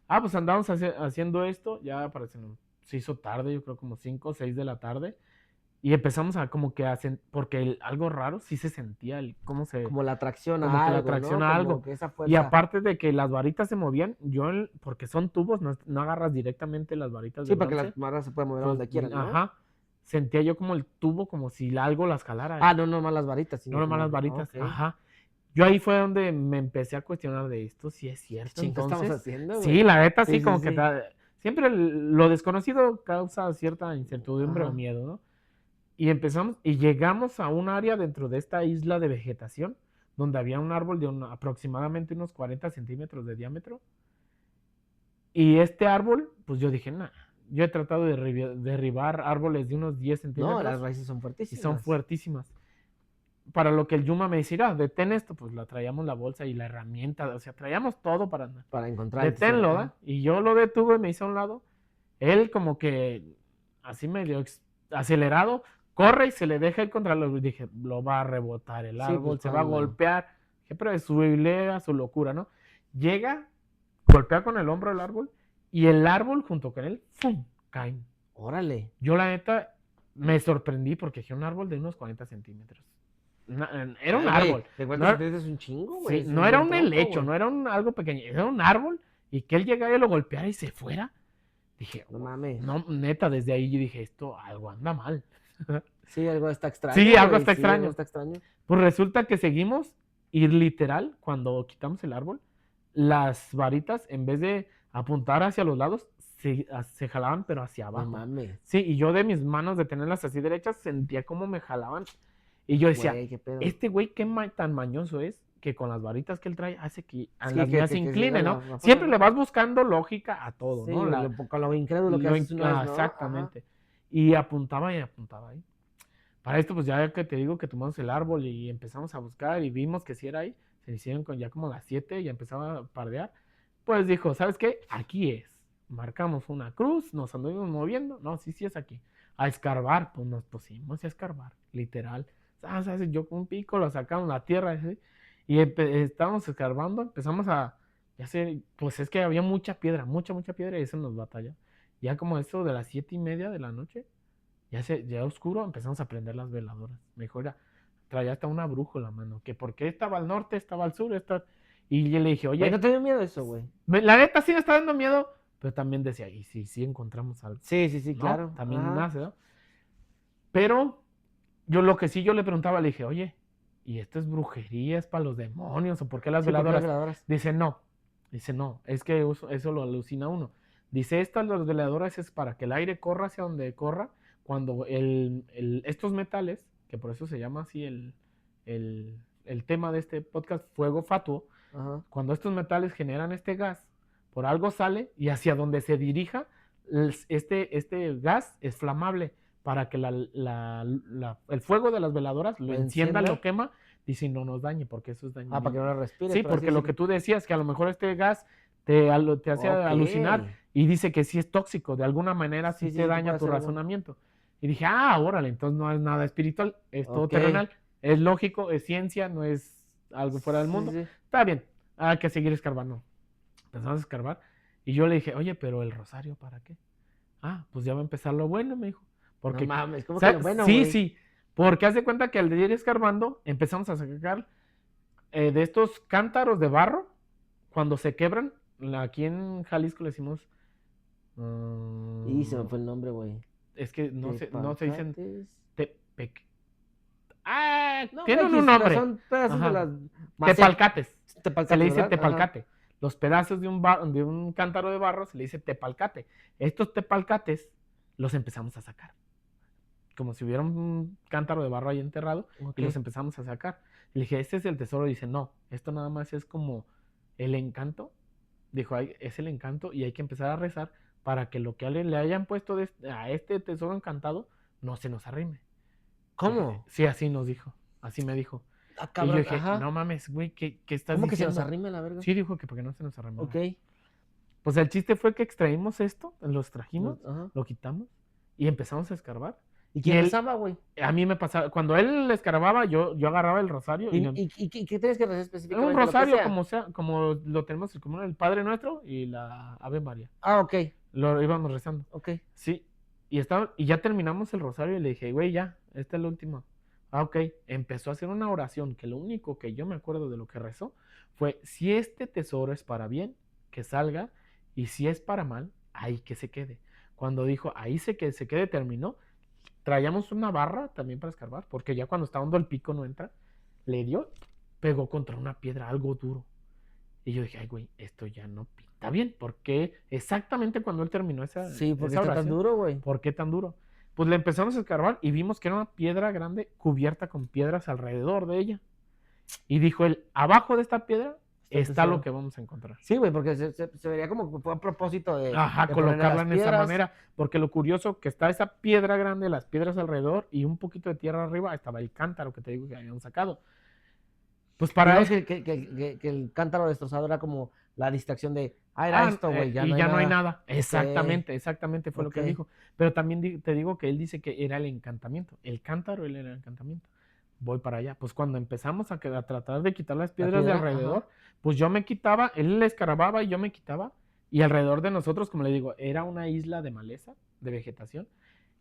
Ah, pues andábamos haciendo esto, ya parece, se hizo tarde, yo creo como 5 o 6 de la tarde. Y empezamos a como que hacen, porque algo raro sí se sentía, Como la atracción como a que la algo, atracción ¿no? a Como algo. que esa Y fuerza. aparte de que las varitas se movían, porque son tubos, no agarras directamente las varitas de Sí, para que bronce, las maras se puedan mover a pues, donde quieran, ¿no? ajá, sentía yo como el tubo, como si algo las jalara, Ah, no, no más las varitas, no sino nomás las como. varitas, Ok. ajá. Yo ahí fue donde me empecé a cuestionar de esto, si es ¿Qué cierto, chingo estamos entonces, haciendo, sí, güey? la neta, Sí, sí, sí, como que sí. siempre lo desconocido causa cierta incertidumbre o Ajá. miedo, ¿no? Y empezamos y llegamos a un área dentro de esta isla de vegetación donde había un árbol de aproximadamente unos 40 centímetros de diámetro. Y este árbol, pues yo dije, nah, yo he tratado de derribar árboles de unos 10 No, las centímetros raíces son y son fuertísimas. fuertísimas. Para lo que el Yuma me decía, detén esto, pues la traíamos la bolsa y la herramienta, o sea, traíamos todo para andar. Para encontrar el tesoro. Deténlo, Ajá. ¿da? Y yo lo detuve, me hice a un lado. Él como que así medio acelerado, corre y se le deja ir contra los... Dije, lo va a rebotar el Sí, pues árbol, se va a cuando. golpear. Dije, pero es su idea, su locura, ¿no? Llega, golpea con el hombro el árbol y el árbol junto con él, ¡fum!, caen. Órale. Yo la neta me sorprendí porque dije un árbol de unos 40 centímetros. Era un Ay, güey, árbol. de No vuelta era, es un chingo, güey. sí, Es no un era buen un tronco, helecho, güey. no era algo pequeño, era un árbol y que él llegara y lo golpeara y se fuera. Dije, No mames. no, neta, desde ahí yo dije, esto algo anda mal. Sí, algo está Sí, extraño, algo güey. está Sí, algo extraño. está extraño. Pues resulta que seguimos y literal, cuando quitamos el árbol, las varitas, en vez de apuntar hacia los lados, se jalaban, pero hacia No abajo. mames. Sí, y yo de mis manos de tenerlas así derechas, sentía como me jalaban. Y yo decía, Güey, qué pedo. este güey qué tan mañoso es que con las varitas que él trae hace que a Sí, las mías se que siga incline, ¿no? la fuerza, Siempre le ¿no? vas buscando lógica a todo, Sí, ¿no? güey, con lo incrédulo que haces uno es, ¿no? Ajá. Exactamente. Y apuntaba ahí. Para esto, pues ya que te digo que tomamos el árbol y empezamos a buscar y vimos que sí era ahí, se hicieron ya como las 7 y empezaba a pardear, pues dijo, ¿sabes qué? Aquí es. Marcamos una cruz, nos anduvimos moviendo, no, sí, sí es aquí. A escarbar, pues nos pusimos a escarbar, literal. ¿Sabes? Yo con un pico lo sacamos la tierra ¿sí? Y estábamos escarbando, empezamos ya sé, pues es que había mucha piedra, mucha piedra y eso nos batalla. Ya como esto de las 7:30 de la noche, ya oscuro, empezamos a prender las veladoras. Mejor traía hasta una brújula, mano. Que porque estaba al norte, estaba al sur, y yo le dije, Güey, ¿no oye, te dio miedo eso, güey? la neta sí me está dando miedo, pero también decía, y si sí encontramos algo, Sí, sí, sí, ¿no? claro. También Ajá. nace, ¿no? Pero lo que sí yo le preguntaba, le dije, oye, ¿y esto es brujería, es para los demonios, o por qué las Sí, porque las veladoras? veladoras. Dice, no, es que eso lo alucina uno. Dice, las veladoras es para que el aire corra hacia donde corra, cuando estos metales, que por eso se llama así el tema de este podcast, fuego fatuo, Ajá. Cuando estos metales generan este gas, por algo sale y hacia donde se dirija, este gas es flamable para que el fuego de las veladoras lo ¿Lo encienda, encienda? lo quema y si no nos dañe, porque eso es Para que no dañino. la respires, Sí, por así porque lo que decirlo. tú decías, que a lo mejor este gas te hace Ok. alucinar y dice que sí es tóxico, de alguna manera sí Sí, te sí, te daña puede tu hacer algo. razonamiento. Y dije, ah, órale, entonces no es nada espiritual, es todo Ok. terrenal, es lógico, es ciencia, no es algo fuera del Sí, mundo. sí. Está bien, hay que seguir escarbando. Empezamos a escarbar y yo le dije, oye, pero el rosario, ¿para qué? Ah, pues ya va a empezar lo bueno, me dijo. No Porque, mames, ¿cómo que lo bueno, sí, güey? sí, porque haz de cuenta que al ir escarbando empezamos a sacar de estos cántaros de barro, cuando se quebran, aquí en Jalisco le decimos, Y se me fue el nombre, güey. es que no se dicen Tepalcates. tepec. Ah, No, tienen un X, pero nombre. son pedazos de Ajá. las Tepalcates. Se le tepalcates, dice ¿verdad? Ajá. tepalcate. Los pedazos de de un cántaro de barro se le dice tepalcate. Estos tepalcates los empezamos a sacar. Como si hubiera un cántaro de barro ahí enterrado Ok. y los empezamos a sacar. Y le dije, este es el tesoro. Y dice, no, esto nada más es como el encanto. Dijo, es el encanto y hay que empezar a rezar para que lo que le hayan puesto a este tesoro encantado no se nos arrime. ¿Cómo? Sí, así nos dijo. Así me dijo. Ah, Y yo cabrón, dije, ajá. no mames, güey, ¿qué estás ¿Cómo que se nos diciendo? arrime la verga? Sí, dijo que porque no se nos arrimara. Ok. Pues el chiste fue que extraímos esto, lo extrajimos, Ajá. lo quitamos y empezamos a escarbar. ¿Y Y quién él, rezaba, güey? a mí me pasaba, cuando él escarbaba, yo agarraba el rosario y ¿Qué tienes que rezar un específicamente? Lo que rosario sea. como lo tenemos el común, el Padre Nuestro y la Ave María. Ah, ok. Lo íbamos rezando. Ok. Sí. Y ya terminamos el rosario y le dije, güey, ya, esta es la última. Ah, ok. Empezó a hacer una oración que lo único que yo me acuerdo de lo que rezó fue, si este tesoro es para bien, que salga, y si es para mal, ahí que se quede. Cuando dijo, ahí se quede, terminó. Traíamos una barra también para escarbar, porque ya cuando está hondo el pico no entra. Le dio, pegó contra una piedra, algo duro. Y yo dije, ay, güey, esto ya no pinta bien. ¿Por qué? Exactamente cuando él terminó Sí, porque esa está tan oración. duro, güey. ¿Por qué tan duro? Pues le empezamos a escarbar y vimos que era una piedra grande cubierta con piedras alrededor de ella. Y dijo él, abajo de esta piedra está lo que vamos a encontrar. Sí, güey, porque se vería como que fue a propósito de Colocarla en esa piedras. manera. Porque lo curioso que está esa piedra grande, las piedras alrededor y un poquito de tierra arriba, estaba el cántaro que te digo que habían sacado. Pues para Digamos que el cántaro destrozado era como la distracción de, era esto, güey, y ya no hay nada. Ok. Exactamente fue lo que Ok. dijo. Pero también te digo que él dice que era el encantamiento. El cántaro, él era el encantamiento. Voy para allá. Pues cuando empezamos a tratar de quitar las piedras de alrededor, ajá. pues yo me quitaba, él le escarbaba y yo me quitaba. Y alrededor de nosotros, como le digo, era una isla de maleza, de vegetación.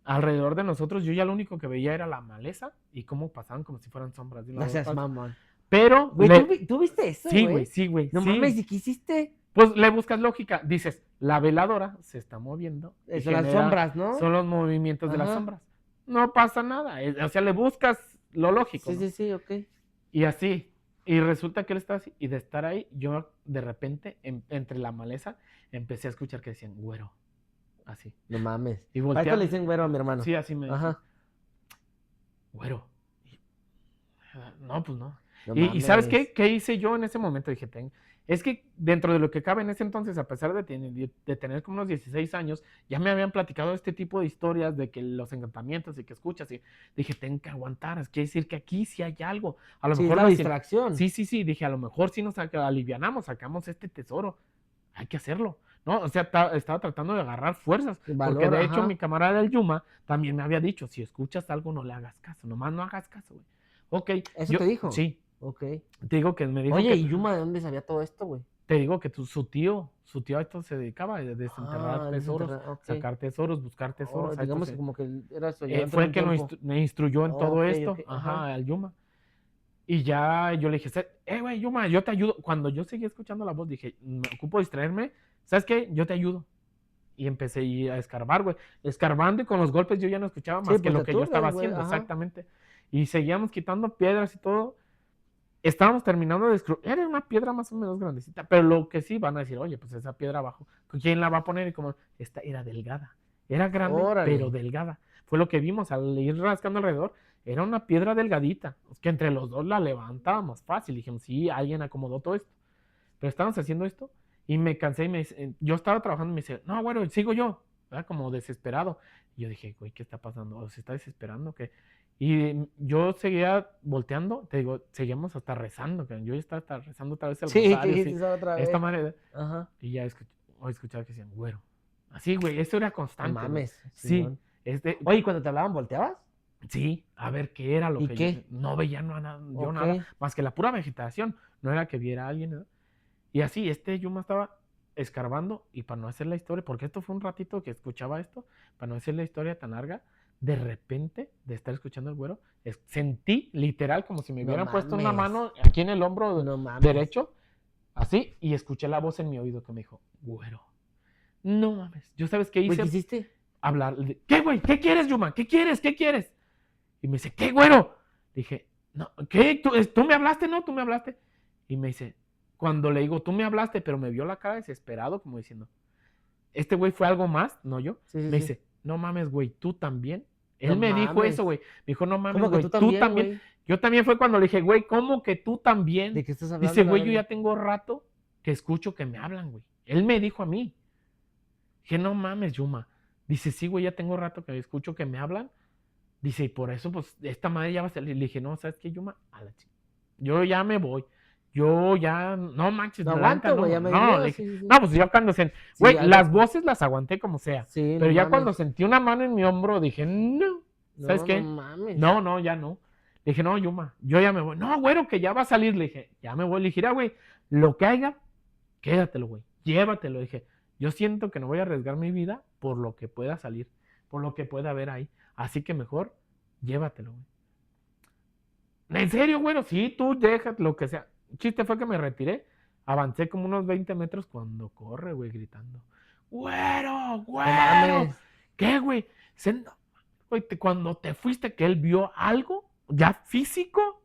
Alrededor de nosotros, yo ya lo único que veía era la maleza y cómo pasaban como si fueran sombras de un lado No seas a otro. mamón. Pero, Güey, ¿tú viste eso, sí, güey? güey, sí, güey. No sí. mames, ¿y qué hiciste? Pues le buscas lógica. Dices, la veladora se está moviendo. y Son las sombras, ¿no? Son los movimientos de las Ajá. sombras. No pasa nada. O sea, le buscas lo lógico. Sí, ¿no? sí, sí, ok. Y así. Y resulta que él está así. Y de estar ahí, yo de repente, entre la maleza, empecé a escuchar que decían, güero. Así. No mames. Y Para esto le dicen güero a mi hermano. Sí, así me dijo. Ajá. Güero. No, pues no. No Y ¿sabes mames. qué hice yo en ese momento? Dije, es que dentro de lo que cabe en ese entonces, a pesar de tener como unos 16 años, ya me habían platicado este tipo de historias de que los encantamientos y que escuchas. Y dije, tengo que aguantar. Quiere decir que aquí sí hay algo. A lo Sí, mejor es la distracción. Sí. Dije, a lo mejor si nos alivianamos, sacamos este tesoro. Hay que hacerlo. ¿No? O sea, estaba tratando de agarrar fuerzas. Valor, porque de hecho, ajá. mi camarada del Yuma también me había dicho: si escuchas algo, no le hagas caso. Nomás no hagas caso, güey. Ok. ¿Eso te dijo? Sí. Ok. Te digo que me dijo. Oye, ¿y Yuma de dónde sabía todo esto, güey? Te digo que su tío a esto se dedicaba, a desenterrar tesoros, okay. sacar tesoros, buscar tesoros. Digamos que como que era su fue el que me instruyó en todo esto, okay. ajá, al Yuma. Y ya yo le dije, güey, Yuma, yo te ayudo. Cuando yo seguía escuchando la voz, dije, me ocupo distraerme, ¿sabes qué? Yo te ayudo. Y empecé a escarbar, güey. Escarbando y con los golpes yo ya no escuchaba más que lo que yo estaba haciendo, exactamente. Y seguíamos quitando piedras y todo. Estábamos terminando de era una piedra más o menos grandecita, pero lo que sí van a decir, oye, pues esa piedra abajo, ¿quién la va a poner? Y como, esta era delgada, era grande, pero delgada. Fue lo que vimos al ir rascando alrededor, era una piedra delgadita, que entre los dos la levantábamos fácil. Dijimos, sí, alguien acomodó todo esto. pero estábamos haciendo esto y me cansé y yo estaba trabajando y me dice, no, bueno, sigo yo, ¿verdad? Como desesperado. Y yo dije, güey, ¿qué está pasando? ¿O se está desesperando? ¿Qué? Y yo seguía volteando, te digo, seguíamos hasta rezando, yo ya estaba hasta rezando otra vez el Sí, que rosario, dijiste sí, esa otra esta vez. madre, Ajá. y ya escuchaba que decían, güero. Así, güey, eso era No constante, güey. mames, Sí, Simón. Oye, ¿y cuando te hablaban, volteabas? sí, a ver qué era lo ¿Y que yo, qué? no veía yo Ok. nada, más que la pura vegetación, no era que viera a alguien, ¿no? Y así, Yuma estaba escarbando y para no hacer la historia, porque esto fue un ratito que escuchaba esto, para no hacer la historia tan larga, de repente, de estar escuchando el güero, sentí literal como si me No hubieran puesto una mames. mano aquí en el hombro No mames. derecho, así, y escuché la voz en mi oído que me dijo, güero. No mames. ¿Yo sabes qué Güey, ¿qué hice? hiciste? Hablar. ¿Qué, güey? ¿Qué quieres, Yuma? ¿Qué quieres? ¿Qué quieres? Y me dice, ¿qué, güero? Dije, no, ¿qué? ¿Tú me hablaste? No, tú me hablaste. Y me dice, cuando le digo, tú me hablaste, pero me vio la cara desesperado, como diciendo, este güey fue algo más, no yo. Sí, sí, Me sí. dice, no mames, güey, tú también. No Él me dijo mames. eso, güey. Me dijo, no mames, ¿Cómo que güey, tú tú también, también. güey? Yo también fue cuando le dije, güey, ¿cómo que tú también? ¿De qué estás hablando, Dice, la güey, yo verga? ya tengo rato que escucho que me hablan, güey. Él me dijo a mí. Dije, no mames, Yuma. Dice, sí, güey, ya tengo rato que escucho que me hablan. Dice, y por eso, pues, esta madre ya va a salir. Le dije, no, ¿sabes qué, Yuma? A la chica. Yo ya me voy. Yo ya, no manches, No la neta, aguanto, güey, no. ya me dio No, le miedo, dije, sí, sí, sí. no, pues yo cuando Sí, güey, las algo. voces las aguanté como sea. Sí, no Pero ya cuando mames. sentí una mano en mi hombro, dije, no, ¿sabes No, no qué? mames. No, no, ya no. Le dije, no, Yuma, yo ya me voy. No, güero, que ya va a salir. Le dije, ya me voy. Le dije, mira, güey, lo que haya, quédatelo, güey. Llévatelo. Dije, yo siento que no voy a arriesgar mi vida por lo que pueda salir, por lo que pueda haber ahí. Así que mejor, llévatelo, güey. ¿En serio, güero? Sí, tú dejas lo que sea. El chiste fue que me retiré. Avancé como unos 20 metros cuando corre, güey, gritando. ¡Güero! No ¡Güero! mames. ¿Qué, güey? No, güey, cuando te fuiste, que él vio algo ya físico,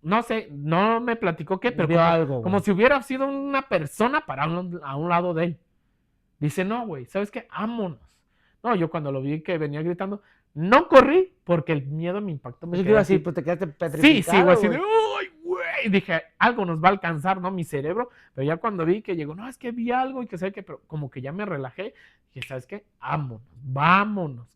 no sé, no me platicó qué, pero Vio algo, como güey. si hubiera sido una persona para a un lado de él. Dice, no, güey, ¿sabes qué? Vámonos. No, yo cuando lo vi que venía gritando, no corrí porque el miedo me impactó, me Yo te quedé iba a decir, así. pues te quedaste Sí, güey, petrificado, así de, güey. uy, güey. Dije, algo nos va a alcanzar, ¿no? Mi cerebro. Pero ya cuando vi que llegó, no, es que vi algo y que sé que, pero como que ya me relajé. Dije, ¿sabes qué? Vámonos, vámonos.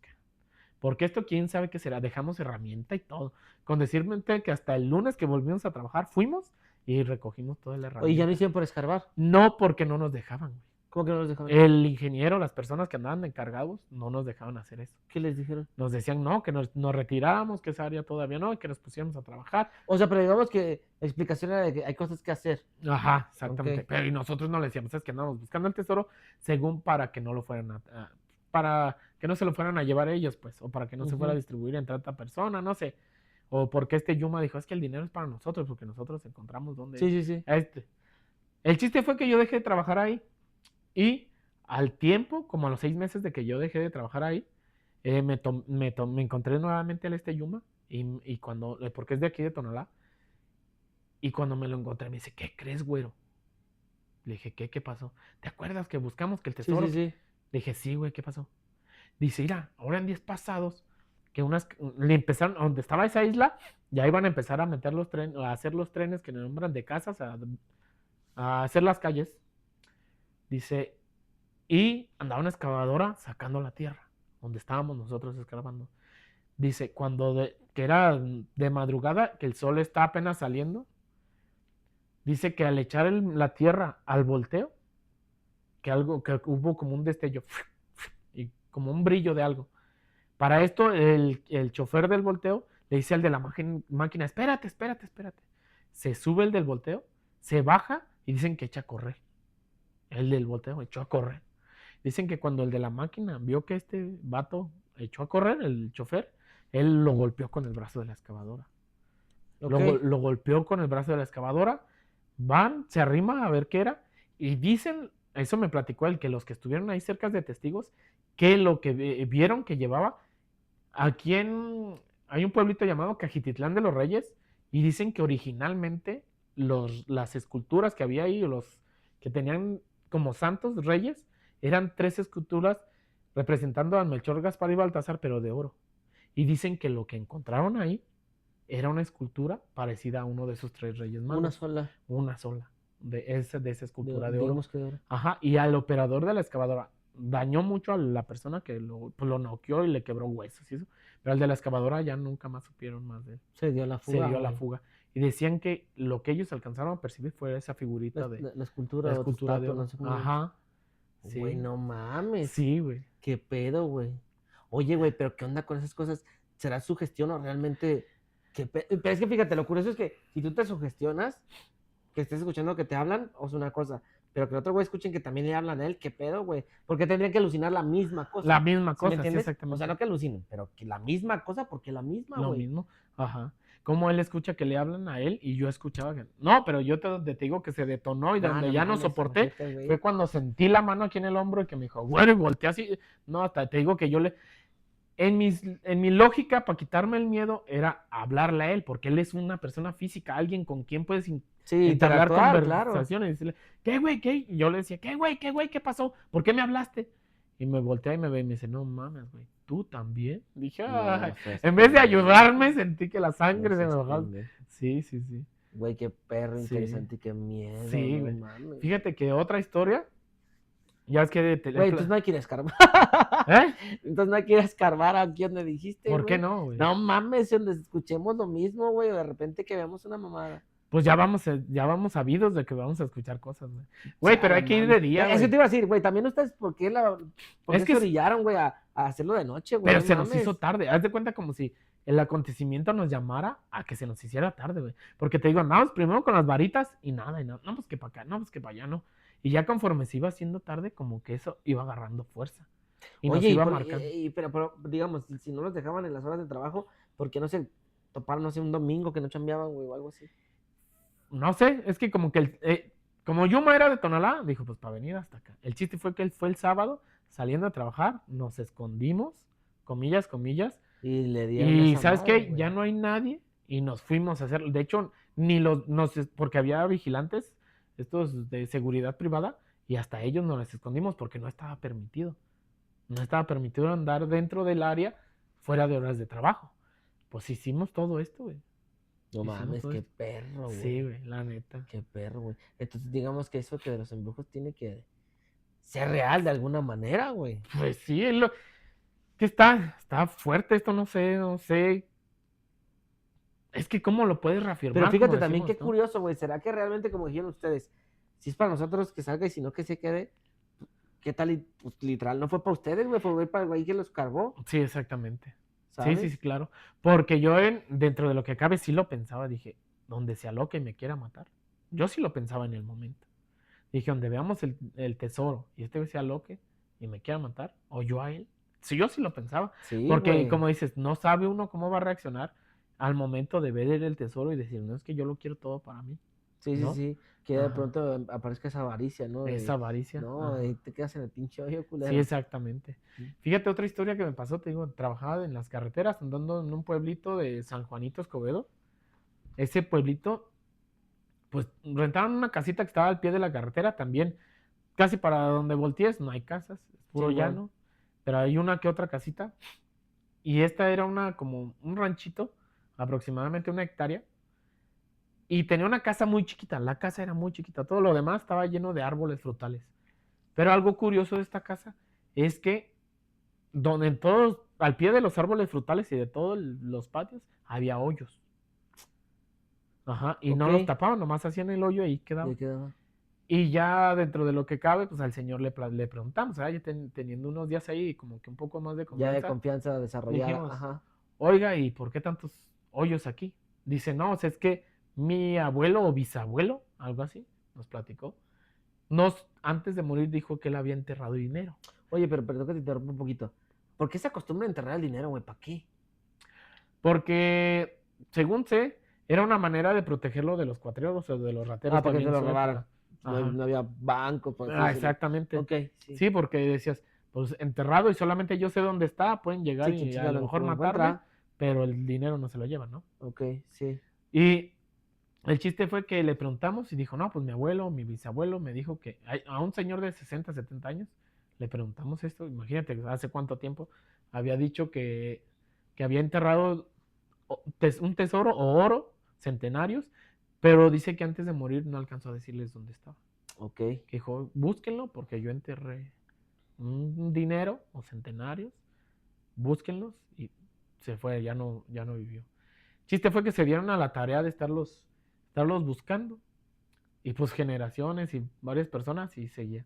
Porque esto, quién sabe qué será. Dejamos herramienta y todo. Con decirme que hasta el lunes que volvimos a trabajar, fuimos y recogimos toda la Oye, ya no herramienta. hicieron por escarbar. No porque no nos dejaban, güey. ¿Cómo que no los dejaron? El ingeniero, las personas que andaban encargados, no nos dejaban hacer eso. ¿Qué les dijeron? Nos decían, no, que nos retiráramos, que esa área todavía no, y que nos pusiéramos a trabajar. O sea, pero digamos que la explicación era de que hay cosas que hacer. Ajá, exactamente. Ok. Pero y nosotros no le decíamos, es que andábamos buscando el tesoro según para que no lo fueran para que no se lo fueran a llevar ellos, pues, o para que no se fuera a distribuir entre otra persona, no sé. O porque Yuma dijo, es que el dinero es para nosotros, porque nosotros encontramos dónde Sí, sí, sí. El chiste fue que yo dejé de trabajar ahí y al tiempo, como a los 6 meses de que yo dejé de trabajar ahí, me encontré nuevamente al Yuma y cuando, porque es de aquí de Tonalá, y cuando me lo encontré me dice, ¿qué crees, güero? Le dije, ¿qué pasó? ¿Te acuerdas que buscamos que el Sí, tesoro? sí, sí. Le dije, sí, güey, ¿qué pasó? Dice, mira, ahora en días pasados, que le empezaron, donde estaba esa isla, ya iban a empezar a meter los trenes, a hacer los trenes que nombran de casas, a hacer las calles. Dice, y andaba una excavadora sacando la tierra, donde estábamos nosotros excavando. Dice, que era de madrugada, que el sol está apenas saliendo. Dice que al echar la tierra al volteo, que hubo como un destello y como un brillo de algo. Para esto, el chofer del volteo le dice al de la máquina, espérate. Se sube el del volteo, se baja y dicen que echa a correr. El del volteo echó a correr. Dicen que cuando el de la máquina vio que este vato echó a correr, el chofer, él lo golpeó con el brazo de la excavadora. Ok. Lo golpeó con el brazo de la excavadora, se arrima a ver qué era, y dicen, eso me platicó el que los que estuvieron ahí cerca de testigos, que lo que vieron que llevaba, hay un pueblito llamado Cajititlán de los Reyes, y dicen que originalmente las esculturas que había ahí, los que tenían como santos reyes, eran 3 esculturas representando a Melchor, Gaspar y Baltasar, pero de oro. Y dicen que lo que encontraron ahí era una escultura parecida a uno de esos 3 reyes magos. Una sola. Una sola. de esa escultura de oro. Digamos que de oro. Ajá, y al operador de la excavadora dañó mucho a la persona que lo noqueó y le quebró huesos y eso. Pero al de la excavadora ya nunca más supieron más de él. Se dio la Se fuga, dio a la güey. fuga. Y decían que lo que ellos alcanzaron a percibir fue esa figurita de La escultura la o escultura de estatua, oro. no sé cómo le dicen. Ajá. Güey, Sí. no mames. Sí, güey. ¿Qué pedo, güey? Oye, güey, pero ¿qué onda con esas cosas? ¿Será sugestión o realmente? Pero es que fíjate, lo curioso es que si tú te sugestionas, que estés escuchando que te hablan, o es una cosa. Pero que el otro güey escuchen que también le hablan a él, ¿qué pedo, güey? Porque tendrían que alucinar la misma cosa. La misma ¿Sí me cosa, sí, entiendes? O exactamente. sea, no que alucinen, pero que la misma cosa, porque la misma, Lo güey. mismo. Ajá. Como él escucha que le hablan a él y yo escuchaba que. No, pero yo te digo que se detonó y No, donde no ya no mames, soporté imagínate, güey. fue cuando sentí la mano aquí en el hombro y que me dijo, güey, volteé así. No, hasta te digo que yo le. En mi lógica, para quitarme el miedo, era hablarle a él, porque él es una persona física, alguien con quien puedes Sí, entablar interactuar, claro. conversaciones y decirle, ¿qué, güey? ¿Qué? Y yo le decía, ¿qué, güey? ¿Qué, güey? ¿Qué pasó? ¿Por qué me hablaste? Y me voltea y me ve y me dice, no mames, güey, ¿tú también? Dije, ay. No seas En vez de pendejo. ayudarme, sentí que la sangre No se me seas bajaba. pendejo. Sí, sí, sí. Güey, qué perro Sí, interesante y qué miedo, sí, no güey. mames. Fíjate que otra historia, ya es que... Güey, entonces no hay que ir a escarbar. ¿Eh? Entonces no hay que ir a escarbar aquí donde dijiste, ¿Por qué güey. no, güey? No mames, donde escuchemos lo mismo, güey, o de repente que veamos una mamada. Pues ya vamos sabidos de que vamos a escuchar cosas, güey. O Güey, sea, pero hay no que ir mames. de día, Es que güey. te iba a decir, güey, también ustedes, ¿por qué Es que se orillaron, güey, a hacerlo de noche, güey? pero No se nos mames. hizo tarde. Haz de cuenta como si el acontecimiento nos llamara a que se nos hiciera tarde, güey. Porque te digo, andamos primero con las varitas y nada, y nada. No, pues que para acá, no, pues que para allá, no. Y ya conforme se iba haciendo tarde, como que eso iba agarrando fuerza. Y nos Oye, iba marcando. pero, digamos, si no los dejaban en las horas de trabajo, ¿por qué no se toparon, no sé, un domingo que no chambeaban, güey, o algo así? No sé, es que como que como Yuma era de Tonalá, dijo, pues para venir hasta acá. El chiste fue que él fue el sábado saliendo a trabajar, nos escondimos, comillas, comillas, Y le dieron y esa ¿sabes madre, qué? güey. Ya no hay nadie y nos fuimos a hacer, de hecho, porque había vigilantes, estos de seguridad privada, y hasta ellos nos les escondimos porque no estaba permitido. No estaba permitido andar dentro del área fuera de horas de trabajo. Pues hicimos todo esto, güey. No Hicimos mames, todo qué esto. perro, güey. Sí, güey, la neta. Qué perro, güey. Entonces, digamos que eso que de los embrujos tiene que ser real de alguna manera, güey. Pues sí, es lo que está fuerte esto, no sé, no sé. Es que cómo lo puedes Pero reafirmar, como fíjate también decimos, qué ¿no? curioso, güey. ¿Será que realmente, como dijeron ustedes, si es para nosotros que salga y si no que se quede? ¿Qué tal? Pues, literal, no fue para ustedes, güey, fue para el güey que los cargó, Sí, exactamente. ¿sabes? Sí, claro. Porque yo dentro de lo que cabe sí lo pensaba, dije, donde se aloque y me quiera matar. Yo sí lo pensaba en el momento. Dije, donde veamos el tesoro y este se aloque y me quiera matar, o yo a él. Sí, yo sí lo pensaba. Sí, Porque, güey. como dices, no sabe uno cómo va a reaccionar al momento de ver el tesoro y decir, no, es que yo lo quiero todo para mí. Sí, sí, ¿No? sí. Que de Ajá. pronto aparezca esa avaricia, ¿no? Esa avaricia. No, Ajá. ahí te quedas en el pinche hoyo, culero. Sí, exactamente. Fíjate otra historia que me pasó, te digo, trabajaba en las carreteras, andando en un pueblito de San Juanito Escobedo. Ese pueblito, pues rentaron una casita que estaba al pie de la carretera también. Casi para donde voltees no hay casas, es puro Simón. llano, pero hay una que otra casita. Y esta era como un ranchito, aproximadamente 1 hectárea. Y tenía una casa muy chiquita, la casa era muy chiquita, todo lo demás estaba lleno de árboles frutales. Pero algo curioso de esta casa es que donde en todos, al pie de los árboles frutales y de todos los patios, había hoyos. Ajá, y no los Ok. tapaban, nomás hacían el hoyo y ahí quedaba. Ya quedaba. Y ya dentro de lo que cabe, pues al señor le preguntamos, ya teniendo unos días ahí, como que un poco más de Ya de confianza, confianza desarrollada. dijimos, Ajá. oiga, ¿y por qué tantos hoyos aquí? Dice, no, o sea, es que mi abuelo o bisabuelo, algo así, nos platicó, antes de morir dijo que él había enterrado dinero. Oye, pero perdón que te interrumpa un poquito. ¿Por qué se acostumbra a enterrar el dinero, güey? ¿Para qué? Porque, según sé, era una manera de protegerlo de los cuatreros o de los rateros Para que que había se en lo su robaran. época. No había banco, por así Ah, decirlo. exactamente. Ok, sí. Sí, porque decías, pues enterrado y solamente yo sé dónde está, pueden llegar Sí, quien y chinga a lo mejor matarme, encuentra. pero el dinero no se lo llevan, ¿no? Ok, sí. Y el chiste fue que le preguntamos y dijo, no, pues mi abuelo, mi bisabuelo me dijo que a un señor de 60, 70 años le preguntamos esto, imagínate, hace cuánto tiempo había dicho que había enterrado un tesoro o oro centenarios Pero dice que antes de morir no alcanzó a decirles dónde estaba. Ok. Que dijo, búsquenlo porque yo enterré un dinero o centenarios, búsquenlos, y se fue, ya no vivió. Chiste fue que se dieron a la tarea de estarlos buscando, y pues generaciones y varias personas, y seguía.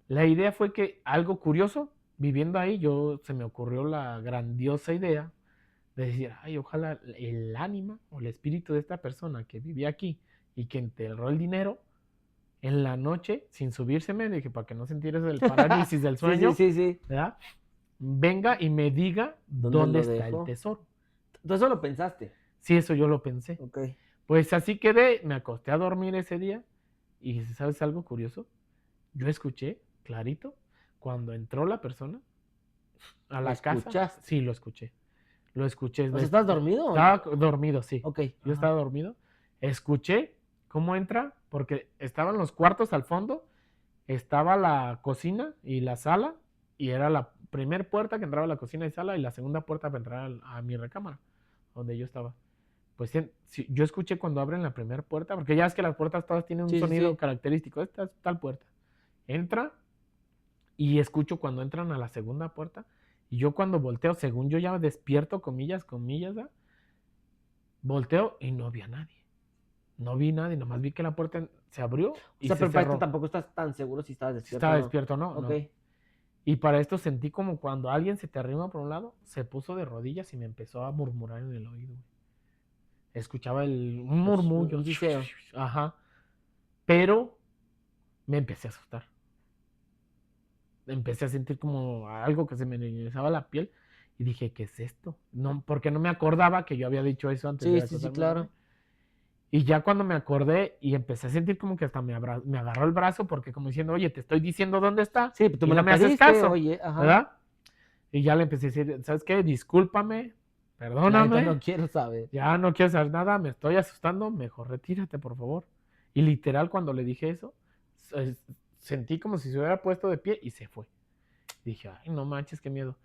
La idea fue que, algo curioso, viviendo ahí, se me ocurrió la grandiosa idea de decir, ay, ojalá el ánima o el espíritu de esta persona que vivía aquí y que enterró el dinero, en la noche, sin subírseme, dije, para que no sintieras el parálisis del sueño, Sí. ¿verdad? Venga y me diga ¿Dónde dónde lo está dejo? el tesoro. ¿Tú eso lo pensaste? Sí, eso yo lo pensé. Ok. Pues así quedé, me acosté a dormir ese día, y ¿sabes algo curioso? Yo escuché clarito cuando entró la persona a la casa. ¿Escuchaste? Sí, lo escuché. O sea, ¿estás dormido? Estaba dormido, sí. Ok. Yo estaba dormido. Escuché cómo entra, porque estaban los cuartos al fondo, estaba la cocina y la sala, y era la primer puerta que entraba a la cocina y sala, y la segunda puerta para entrar a mi recámara, donde yo estaba. Pues yo escuché cuando abren la primera puerta, porque ya es que las puertas todas tienen un sonido característico. Esta es tal puerta. Entra, y escucho cuando entran a la segunda puerta, y yo cuando volteo, según yo ya despierto, comillas, ¿verdad? Volteo y no había nadie. No vi nadie, nomás vi que la puerta se abrió y pero se para cerró. esto tampoco estás tan seguro si estabas Si despierto estaba o no. despierto o no. Ok. No. Y para esto sentí como cuando alguien se te arrima por un lado, se puso de rodillas y me empezó a murmurar en el oído. Escuchaba un murmullo. Un diseo. Ajá. Pero me empecé a asustar. Empecé a sentir como algo que se me erizaba la piel, y dije, ¿qué es esto? No, porque no me acordaba que yo había dicho eso antes de acostarme. Sí, claro. Y ya cuando me acordé y empecé a sentir como que hasta me agarró el brazo, porque como diciendo, oye, te estoy diciendo dónde está. Sí, tú y me no lo me haces pediste, caso, oye, ajá. ¿verdad? Y ya le empecé a decir, ¿sabes qué? Discúlpame, perdóname. No quiero saber. Ya no quiero saber nada, me estoy asustando, mejor retírate, por favor. Y literal, cuando le dije eso, sentí como si se hubiera puesto de pie y se fue. Dije, ay, no manches, qué miedo.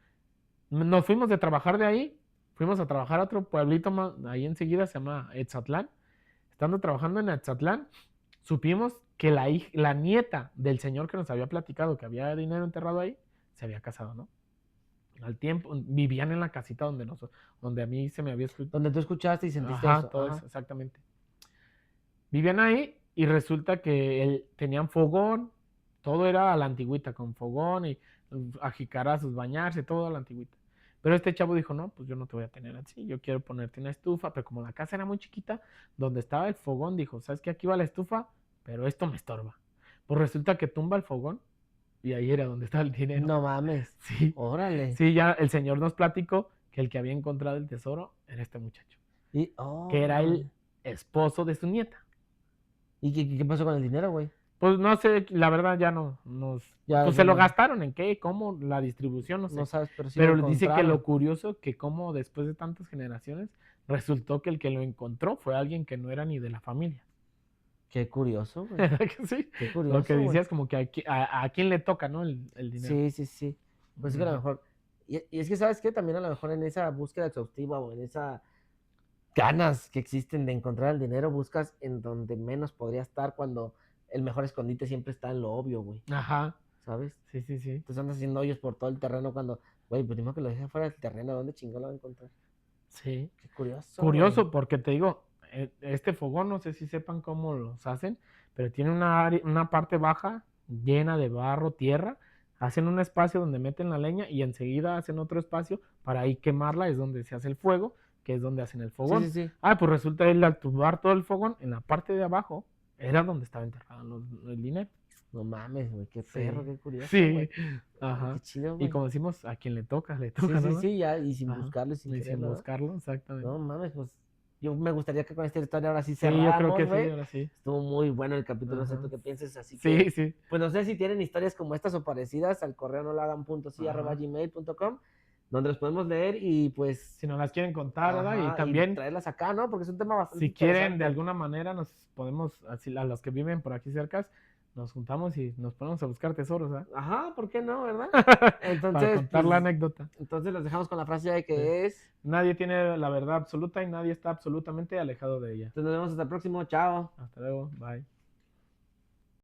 Nos fuimos de trabajar de ahí, fuimos a trabajar a otro pueblito más, ahí enseguida, se llama Etzatlán. Estando trabajando en Etzatlán, supimos que la nieta del señor que nos había platicado que había dinero enterrado ahí, se había casado, ¿no? Al tiempo, vivían en la casita donde a mí se me había escuchado. Donde tú escuchaste y sentiste Ajá, eso. todo eso, exactamente. Vivían ahí, y resulta que tenían fogón, todo era a la antigüita, con fogón y a jicarazos, bañarse, todo a la antigüita. Pero este chavo dijo, no, pues yo no te voy a tener así, yo quiero ponerte una estufa, pero como la casa era muy chiquita, donde estaba el fogón, dijo, ¿sabes qué? Aquí va la estufa, pero esto me estorba. Pues resulta que tumba el fogón, y ahí era donde estaba el dinero. No mames. Sí. Órale. Sí, ya el señor nos platicó que el que había encontrado el tesoro era este muchacho, que era el esposo de su nieta. ¿Y qué pasó con el dinero, güey? Pues no sé, la verdad ya no pues se lo gastaron en qué, cómo, la distribución, no sé. No sabes, pero sí pero dice que lo curioso, que como después de tantas generaciones, resultó que el que lo encontró fue alguien que no era ni de la familia. Qué curioso, güey. ¿Verdad que sí? Qué curioso, lo que decías, como que a quién le toca, ¿no? El dinero. Sí. Pues es que a lo mejor, y es que sabes que también a lo mejor en esa búsqueda exhaustiva o en esa ganas que existen de encontrar el dinero, buscas en donde menos podría estar, cuando el mejor escondite siempre está en lo obvio, güey. Ajá. ¿Sabes? Sí. Entonces andas haciendo hoyos por todo el terreno cuando, güey, pues mismo que lo deje fuera del terreno, ¿dónde chingón lo va a encontrar? Sí. Qué curioso. Curioso, porque te digo, este fogón, no sé si sepan cómo los hacen, pero tiene una parte baja llena de barro, tierra. Hacen un espacio donde meten la leña y enseguida hacen otro espacio para ahí quemarla, es donde se hace el fuego, que es donde hacen el fogón. Sí. Pues resulta que al tumbar todo el fogón, en la parte de abajo era donde estaba enterrado el dinero. No mames, güey, qué perro, qué curioso. Sí, güey. ajá. Qué chido, güey. Y como decimos, a quien le toca, Sí, ya, y sin buscarlo, sin quererlo, ¿no? buscarlo, exactamente. No mames, pues yo me gustaría que con esta historia ahora sí Sí, yo cerráramos, creo que güey. sí, ahora sí. Estuvo muy bueno el capítulo, no sé Ajá. tú qué pienses, así que... Sí. Pues no sé si tienen historias como estas o parecidas, al correo nolagan.si@gmail.com, donde los podemos leer y pues... Si nos las quieren contar, ¿verdad? ajá, Y también, traerlas acá, ¿no? Porque es un tema bastante si quieren, interesante. de alguna manera, nos podemos, así, a los que viven por aquí cerca, nos juntamos y nos ponemos a buscar tesoros, ¿ah? Ajá, ¿por qué no, verdad? Para Entonces, contar la anécdota. entonces los dejamos con la frase de Sí. que es. Nadie tiene la verdad absoluta y nadie está absolutamente alejado de ella. Entonces nos vemos hasta el próximo. Chao. Hasta luego. Bye.